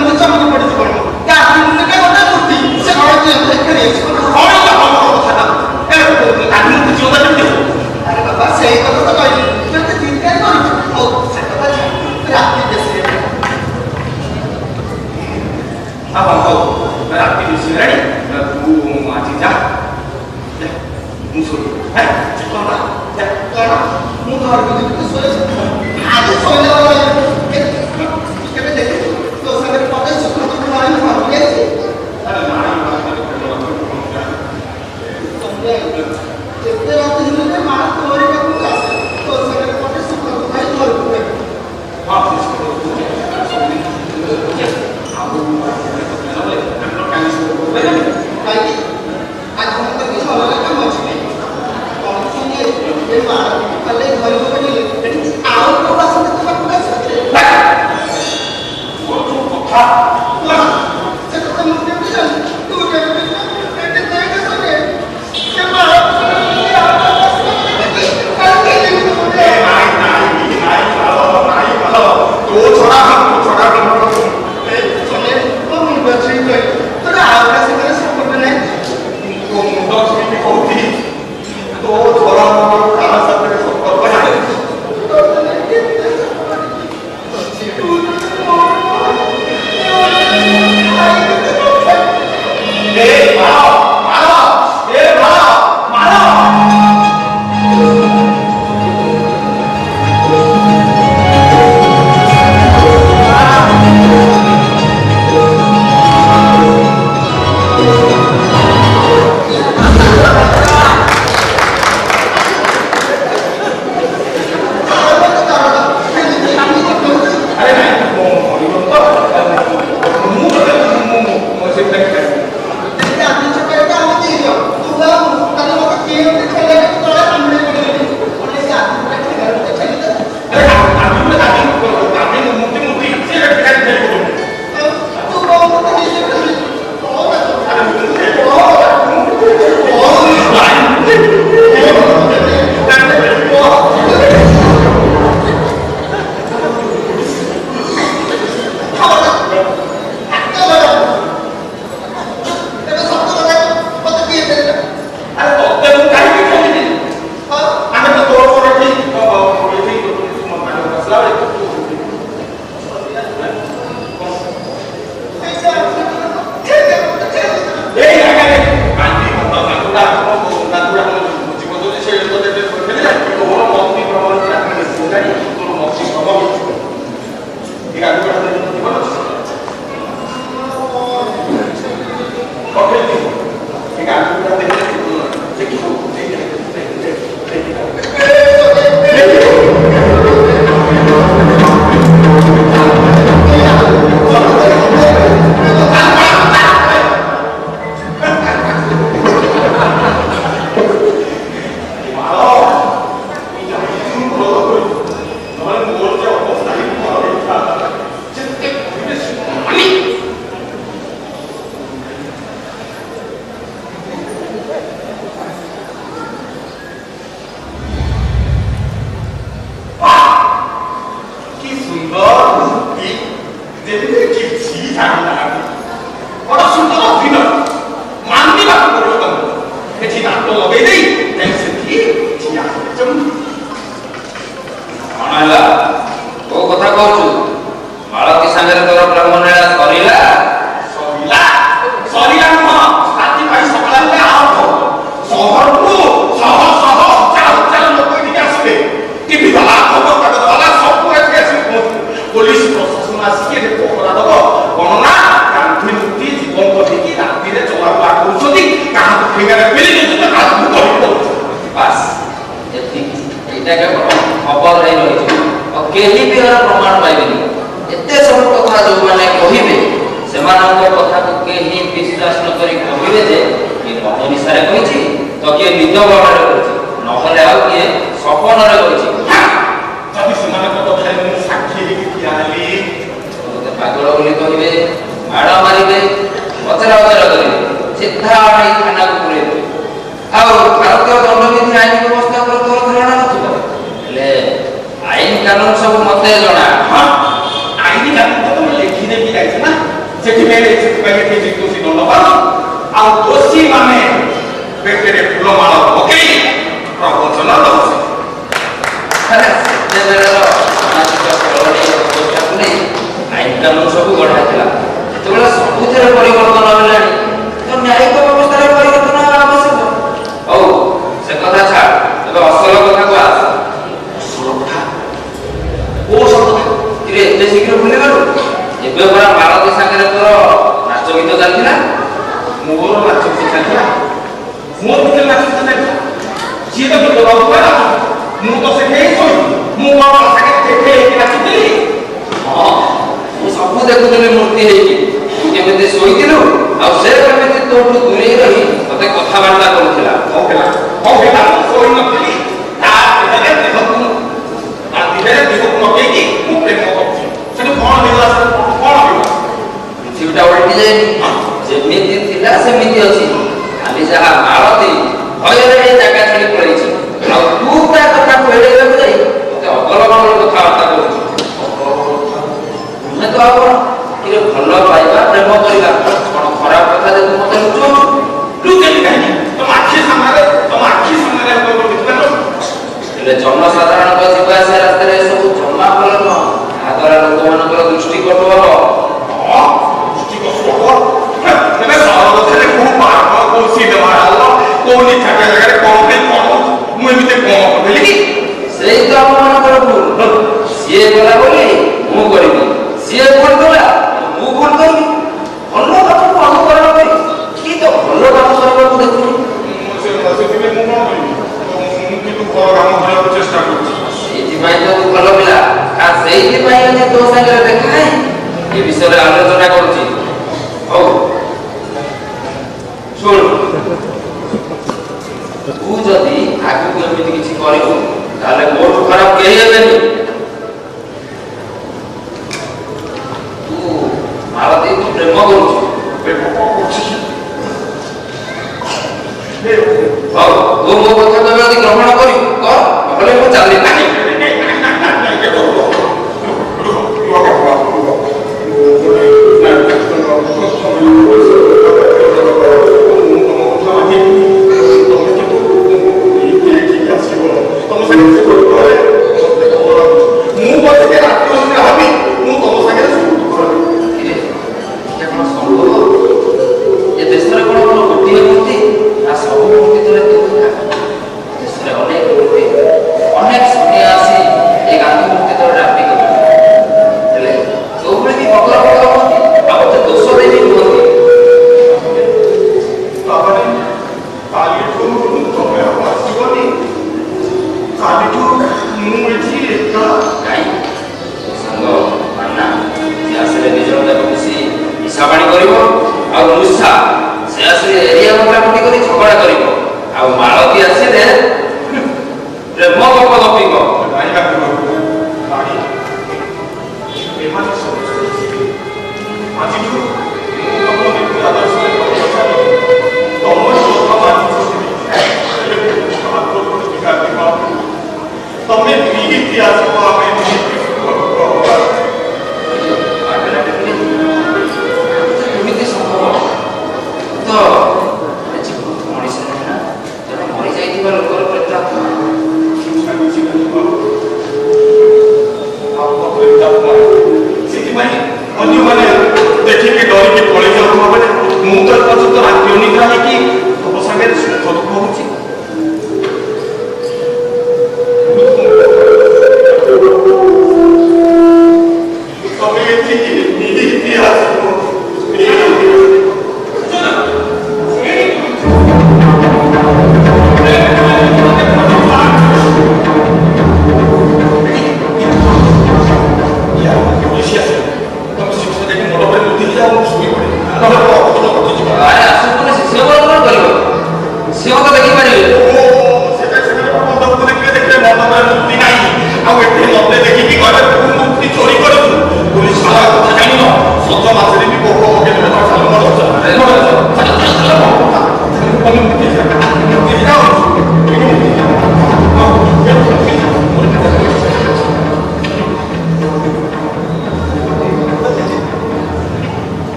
କେମିତି ଚମକି ପଡ଼ିଯିବ ଗାଧି ମୁଣ୍ଡଟା ଗୋଟେ ମୂର୍ତ୍ତି ସେ କଣ ଦେଖେଇ ଆରେ ବାବା ସେଇ କଥା ତ କହିଲି ଯଦି ଚିନ୍ତା କରୁଛୁ ହଉ ସେ କଥା ରାତି ବେଶୀ ହଉ ରାତି ବେଶୀ ହେଲାଣି ତୁ ଆଜି ଯା ମୁଁ ଶୋଇ ମୁଁ ଘରକୁ ଯିବି ଶୋଇଛି ଆଜି ଶୋଇଲା କେବେ ଦେଖିଛୁ ତୋ ସାଙ୍ଗରେ ପଟେ ସୁଖ ଦୁଃଖ ନହେଲେ ଘରକୁ ଯାଇଛି ଯେତେ ରାତି ହେଲେ ଯେ ମା ତୋରି ପାଖକୁ ଆସେ ତୋ ସାଙ୍ଗରେ ପଟେ ସୁଖ ଦୁଃଖ ହେଇ ଘରକୁ କାହିଁକି ଆଜି ମୋତେ କିଛି ଅଲଗା କାମ ଅଛି ଏ ମା କାଲି ଘରକୁ ଗଲେ ଆଉ କୋଉ ଆସନ୍ତି ତୋ ପାଖକୁ ଆସନ୍ତି ସେ କଥା ମୁଁ କେମିତି ଜାଣିଛି ତୁ କେମିତି ସେ ମା ଆଇନ କାନୁନ ତ ମୁଁ ଲେଖିଦେବି ଯାଇଛି ନା ସେଥିପାଇଁ ଏଠି ନିର୍ଦ୍ଦୋଷୀ ଦଣ୍ଡ ପାଉଛି ଆଉ ଦୋଷୀ ମାନେ ବେକରେ ଫୁଲମାଳ ପକେଇ ପ୍ରବଚନ ଦଉଛି। ସେତେବେଳର ସାମାଜିକ ଚଳଣି ଅବସ୍ଥାକୁ ନେଇ ଆଇନ କାନୁନ ସବୁ ଗଢ଼ା ଥିଲା। ଯେତେବେଳେ ସବୁଥିରେ ପରିବର୍ତ୍ତନ ହେଲାଣି ତ ନ୍ୟାୟିକ ବ୍ୟବସ୍ଥାରେ ପରିବର୍ତ୍ତନ ହେବା ଆବଶ୍ୟକ। ହଉ ସେ କଥା ଛାଡ଼, ଏବେ ଅସଲ କଥାକୁ ଆସ। ଅସଲ କଥା କୋଉ ଅସଲ କଥା? କିରେ ଏତେ ଶୀଘ୍ର ଭୁଲିଗଲୁ? ଏବେ ପରା ମାଳତୀ ସାଙ୍ଗରେ ତୋର ନାଚ ଗୀତ ଚାଲିଥିଲା। ମୋର ନାଚ ଗୀତ ଚାଲିଥିଲା? ମୋର ଭିତରେ ନାଚ ଗୀତ ଚାଲିଥିଲା? ସିଏ ତ ଗୀତ ଗାଉଥିଲା, ମୁଁ ତ ସେଠି ଶୋଇଲି। ମୁଁ କଣ ସାଙ୍ଗେ ଦେଖେ ନାଚୁଥିଲି? ହଁ ମୁଁ ସବୁ ଦେଖୁଥିଲି ମୂର୍ତ୍ତି ହେଇକି। ତୁ କେମିତି ଶୋଇଥିଲୁ ଆଉ ସେ କେମିତି ତୋଠୁ ଦୂରେଇ ରହି ତତେ କଥାବାର୍ତ୍ତା କରୁଥିଲା। ହଉ ହେଲା ମୁଁ ଶୋଇ ନଥିଲି। ତା ଦେହରେ ଦେହକୁ ଲଗେଇକି ମୁଁ ପ୍ରେମ କରୁଛି। ସେଠି କଣ ହେଇଗଲା? କଣ ହେଇଗଲା? ପୃଥିବୀଟା ଓଲଟି ଯାଇନି। ଯେମିତି ଥିଲା ସେମିତି ଅଛି। ଖାଲି ଯାହା ମାଳତୀ ଭୟରେ ଏ ଜାଗା ଛାଡ଼ି ପଳେଇଛି। ଆଉ ତୁ ତା କଥାକୁ ଏଡ଼େଇବାକୁ ଯାଇ ମତେ ଅଗଲ ବଗଲ କଥାବାର୍ତ୍ତା କରୁଛୁ। ନୁହେଁ ତ ଆଉ କଣ? ଟିକେ ଭଲ ପାଇବା ପ୍ରେମ କରିବା କଣ ଖରାପ କଥା ଯେ ତୁ ମତେ ଲୁଚଉଛୁ? ଲୁଚେଇଲି କାହିଁକି? ତମ ଆଖି ସାମ୍ନାରେ ହେଲେ ଜନସାଧାରଣଙ୍କ ଯିବା ଆସିବା ରାସ୍ତାରେ ଏସବୁ ଜମା ଭଲ ନୁହଁ। ଯାହାଦ୍ୱାରା ଲୋକମାନଙ୍କର ଦୃଷ୍ଟି କଟୁ ହବ। ସେଇ ତ ଆମମାନଙ୍କର ଭୁଲ। ସିଏ ଗଲା ବୋଲି ମୁଁ କରିବି, ସିଏ ଭୁଲ କଲା ମୁଁ ଭୁଲ କରିବି। ଭଲ କାମକୁ ଅନୁକରଣ କରି କି ତ ଭଲ କାମ କରିବାକୁ ଦେଖୁନି। ସେଇଥିପାଇଁ ତ ତୁ ଭଲ ପିଲା। ସେଇଥିପାଇଁ ଆଜି ତୋ ସାଙ୍ଗରେ ଦେଖା ନାହିଁ ଏ ବିଷୟରେ ଆଲୋଚନା କରୁଛି। ହଉ ଶୁଣ, ତୁ ଯଦି ଆଗକୁ ଏମିତି କିଛି କରିବୁ ତାହେଲେ ମୋଠୁ ଖରାପ କେହି ହେବେନି। ତୁ ମାଳତୀକୁ ପ୍ରେମ କରୁଛୁ। ହଉ ତୁ ମୋ କଥା କହିବା ଯଦି ଗ୍ରହଣ କରିବୁ କର, ନହେଲେ ମୁଁ ଚାଲି ନାହିଁ।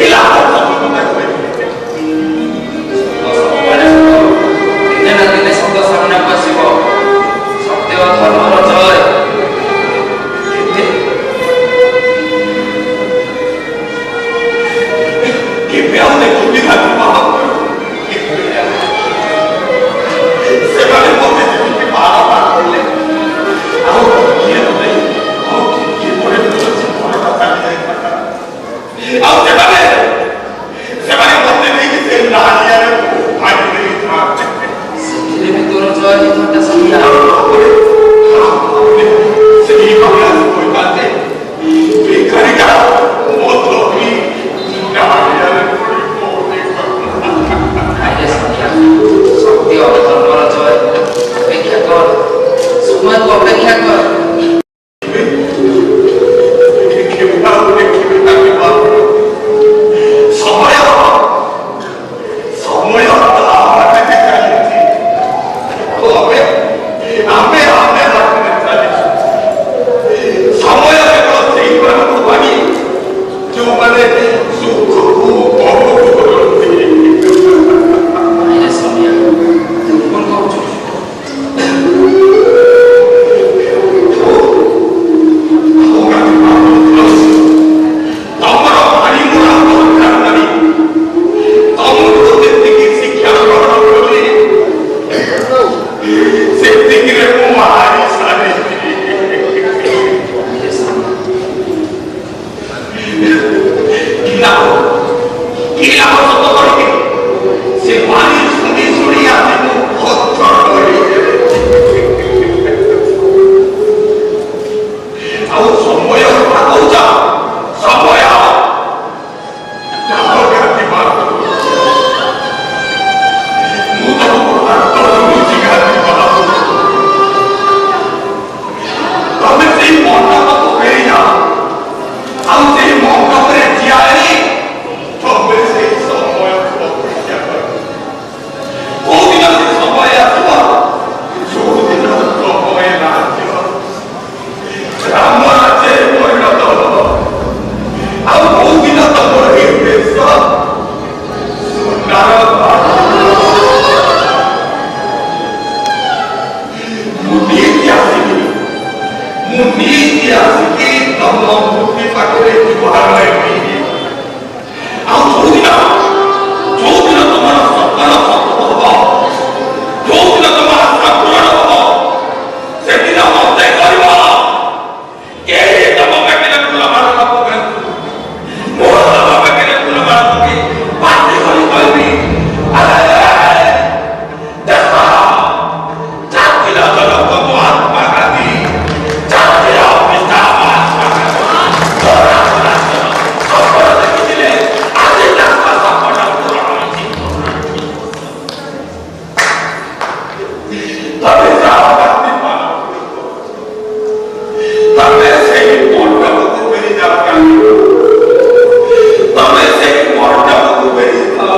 Gila, ସେତିକିରେ ମୁଁ ମାରି ସାରିଛି। କି ଲାଭ ସତ କରିକି ସେ ପାଣି ଶୁଣି ଶୁଣି ଆଜି ମୁଁ ପଥର ହୋଇଗଲି। ଆଉ ସମୟ କଥା କହୁଛ, ସମୟ ତମେ ସେଇ ମଣ୍ଡପକୁ ଫେରିଯାଅ, ଆଉ ସେଇ ମଣ୍ଡପରେ ଠିଆହେଇ ତମେ ସେଇ ସମୟକୁ ଅପେକ୍ଷା କର। କୋଉଦିନ ସେ ସମୟ ଆସିବ, ଯୋଉଦିନ ସମୟ ଆସିବ ରାମ ରାଜ୍ୟରେ ପରିଣତ ହବ, ଆଉ କୋଉଦିନ ତମର ଏ ଦେଶ ସୁନାର ମୁଁ ନିଜେ ଆସିକି ତମ ମୂର୍ତ୍ତି ପାଖରେ ଜୁହାର ହେବି। ଆଉ ଯୋଉଦିନ ତମର ସପନ ସଫଳ ହବ, ଯୋଉଦିନ ତମର ଆଶା ପୂରଣ ହବ, ସେଦିନ ମତେ କରିବ କେହି ତମ ପାଖରେ ଫୁଲମାଳ ନ ପକାନ୍ତୁ। ମୁଁ ତମ ପାଖରେ ଫୁଲମାଳ ପକେଇ ପାଟି କରି କହିବି, ଜାତିର ଜନକ ମହାତ୍ମା ଗାନ୍ଧୀ, ଜାତିର ପିତା ମହାତ୍ମା ଗାନ୍ଧୀ ସପନ ଦେଖିଥିଲେ, ଆଜି ତାଙ୍କ ସପନ ପୂରଣ ହୋଇଛି। ତମେ ଯାଅ ଗାନ୍ଧୀ ମାନ, ତମେ ସେଇ ମଣ୍ଡପକୁ ଫେରିଯାଅ ଗାନ୍ଧୀ, ତମେ ସେଇ ମଣ୍ଡପକୁ ଫେରିଯାଅ।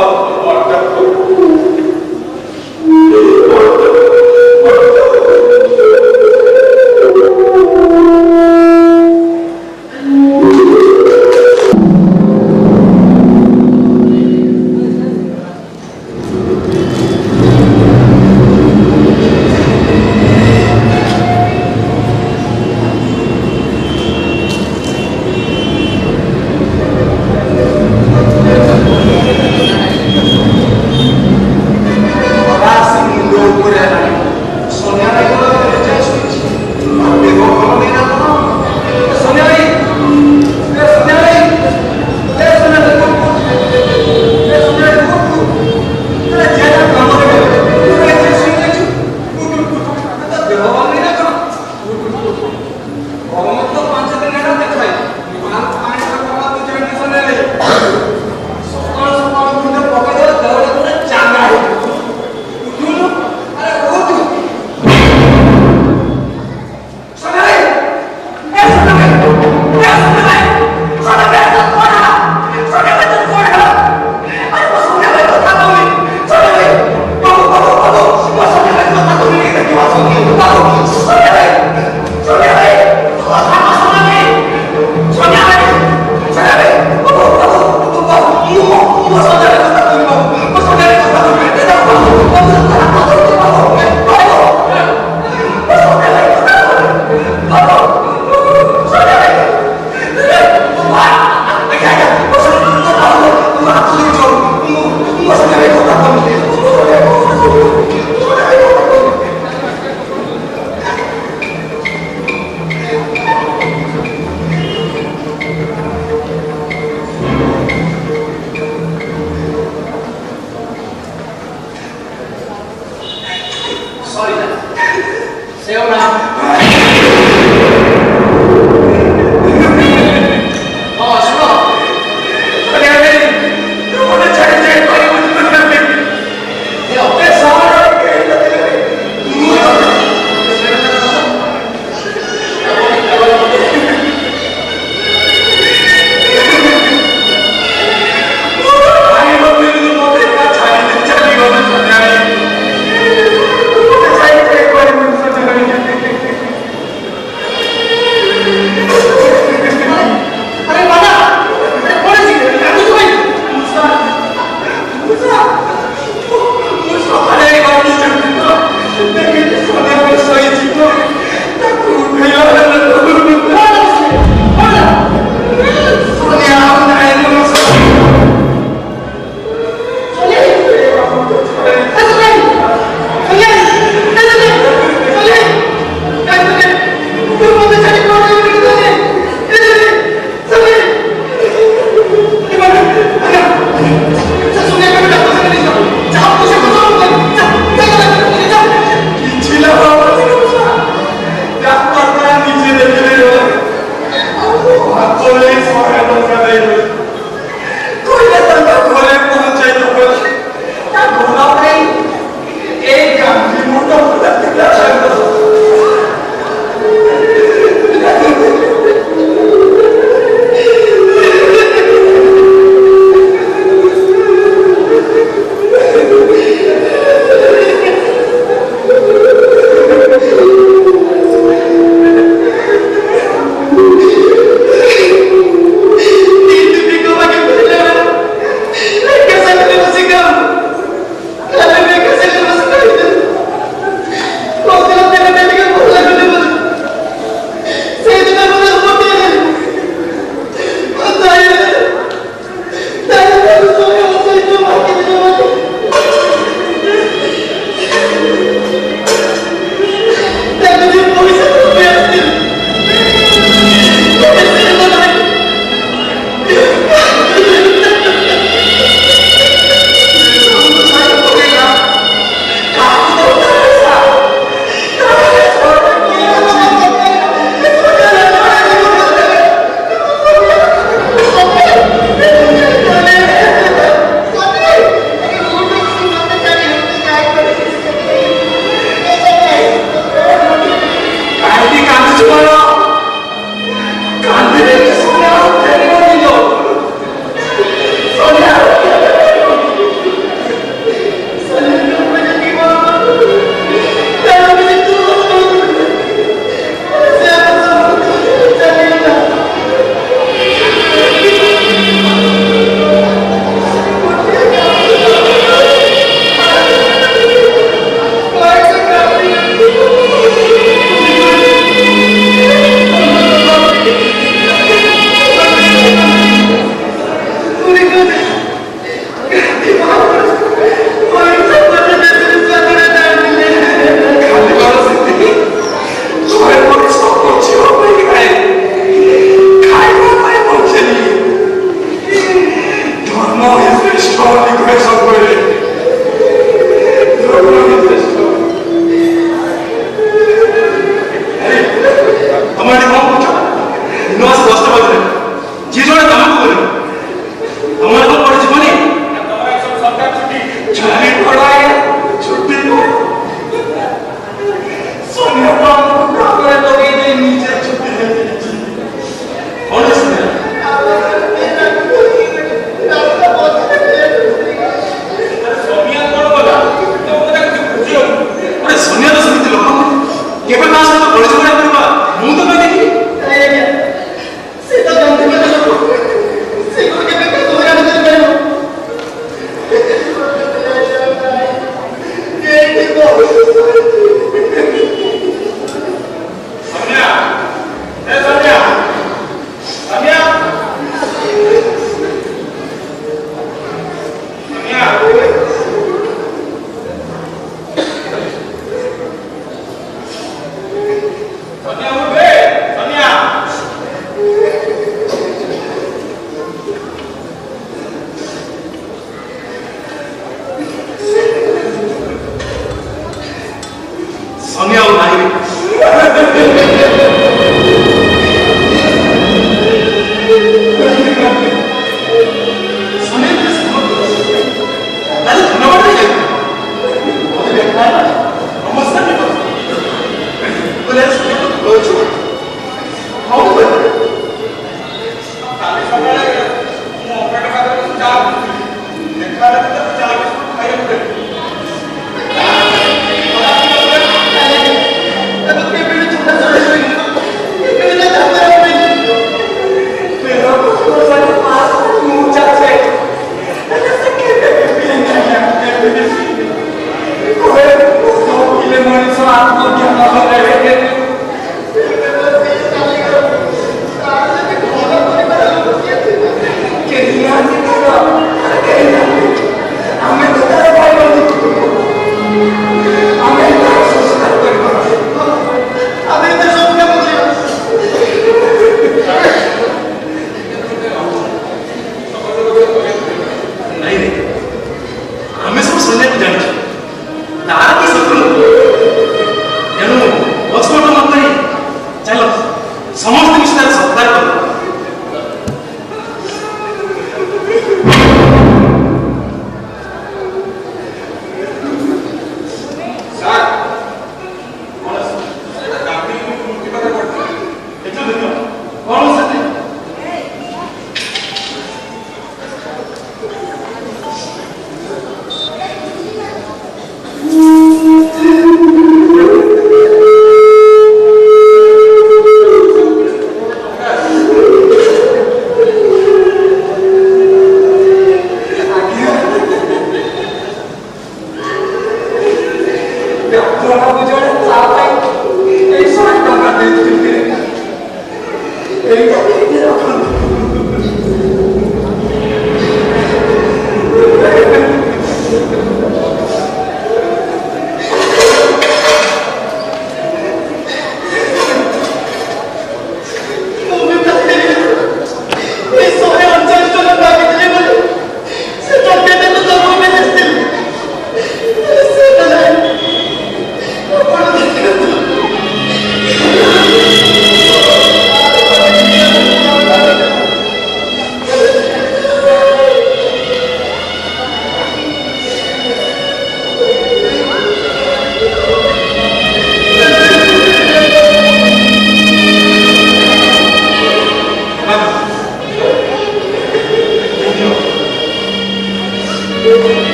ସନି ଆଉ ନାହିଁ।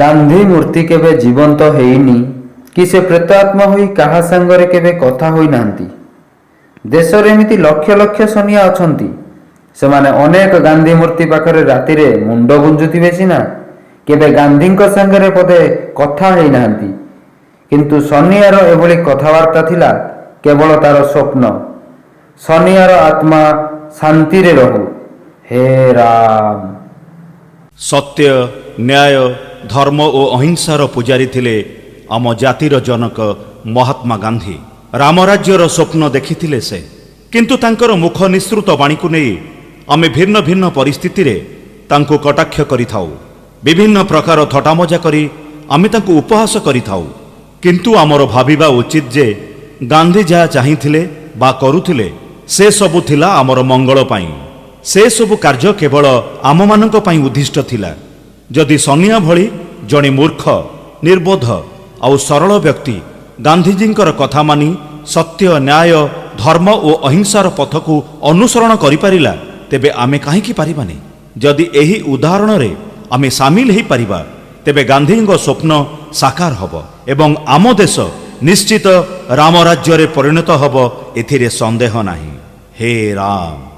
ଗାନ୍ଧୀ ମୂର୍ତ୍ତି କେବେ ଜୀବନ୍ତ ହେଇନି କି ସେ ପ୍ରେତାତ୍ମା ହୋଇ କାହା ସାଙ୍ଗରେ କେବେ କଥା ହୋଇନାହାନ୍ତି। ଦେଶରେ ଏମିତି ଲକ୍ଷ ଲକ୍ଷ ସନିଆ ଅଛନ୍ତି, ସେମାନେ ଅନେକ ଗାନ୍ଧୀ ମୂର୍ତ୍ତି ପାଖରେ ରାତିରେ ମୁଣ୍ଡ ଗୁଞ୍ଜୁଥିବେ ସିନା, କେବେ ଗାନ୍ଧୀଙ୍କ ସାଙ୍ଗରେ ପଦେ କଥା ହେଇନାହାନ୍ତି। କିନ୍ତୁ ସନିଆର ଏଭଳି କଥାବାର୍ତ୍ତା ଥିଲା କେବଳ ତାର ସ୍ୱପ୍ନ। ସନିଆର ଆତ୍ମା ଶାନ୍ତିରେ ରହୁ। ହେ ରାମ। ସତ୍ୟ, ନ୍ୟାୟ, ଧର୍ମ ଓ ଅହିଂସାର ପୂଜାରୀ ଥିଲେ ଆମ ଜାତିର ଜନକ ମହାତ୍ମା ଗାନ୍ଧୀ। ରାମରାଜ୍ୟର ସ୍ୱପ୍ନ ଦେଖିଥିଲେ ସେ, କିନ୍ତୁ ତାଙ୍କର ମୁଖ ନିଃସୃତ ବାଣୀକୁ ନେଇ ଆମେ ଭିନ୍ନ ଭିନ୍ନ ପରିସ୍ଥିତିରେ ତାଙ୍କୁ କଟାକ୍ଷ କରିଥାଉ। ବିଭିନ୍ନ ପ୍ରକାର ଥଟ୍ଟାମଜା କରି ଆମେ ତାଙ୍କୁ ଉପହାସ କରିଥାଉ। କିନ୍ତୁ ଆମର ଭାବିବା ଉଚିତ ଯେ ଗାନ୍ଧୀ ଯାହା ଚାହିଁଥିଲେ ବା କରୁଥିଲେ ସେସବୁ ଥିଲା ଆମର ମଙ୍ଗଳ ପାଇଁ। ସେସବୁ କାର୍ଯ୍ୟ କେବଳ ଆମମାନଙ୍କ ପାଇଁ ଉଦ୍ଦିଷ୍ଟ ଥିଲା। ଯଦି ସନିଆ ଭଳି ଜଣେ ମୂର୍ଖ, ନିର୍ବୋଧ ଆଉ ସରଳ ବ୍ୟକ୍ତି ଗାନ୍ଧିଜୀଙ୍କର କଥା ମାନି ସତ୍ୟ, ନ୍ୟାୟ, ଧର୍ମ ଓ ଅହିଂସାର ପଥକୁ ଅନୁସରଣ କରିପାରିଲା, ତେବେ ଆମେ କାହିଁକି ପାରିବାନି? ଯଦି ଏହି ଉଦାହରଣରେ ଆମେ ସାମିଲ ହୋଇପାରିବା, ତେବେ ଗାନ୍ଧୀଙ୍କ ସ୍ୱପ୍ନ ସାକାର ହେବ ଏବଂ ଆମ ଦେଶ ନିଶ୍ଚିତ ରାମ ରାଜ୍ୟରେ ପରିଣତ ହେବ, ଏଥିରେ ସନ୍ଦେହ ନାହିଁ। ହେ ରାମ।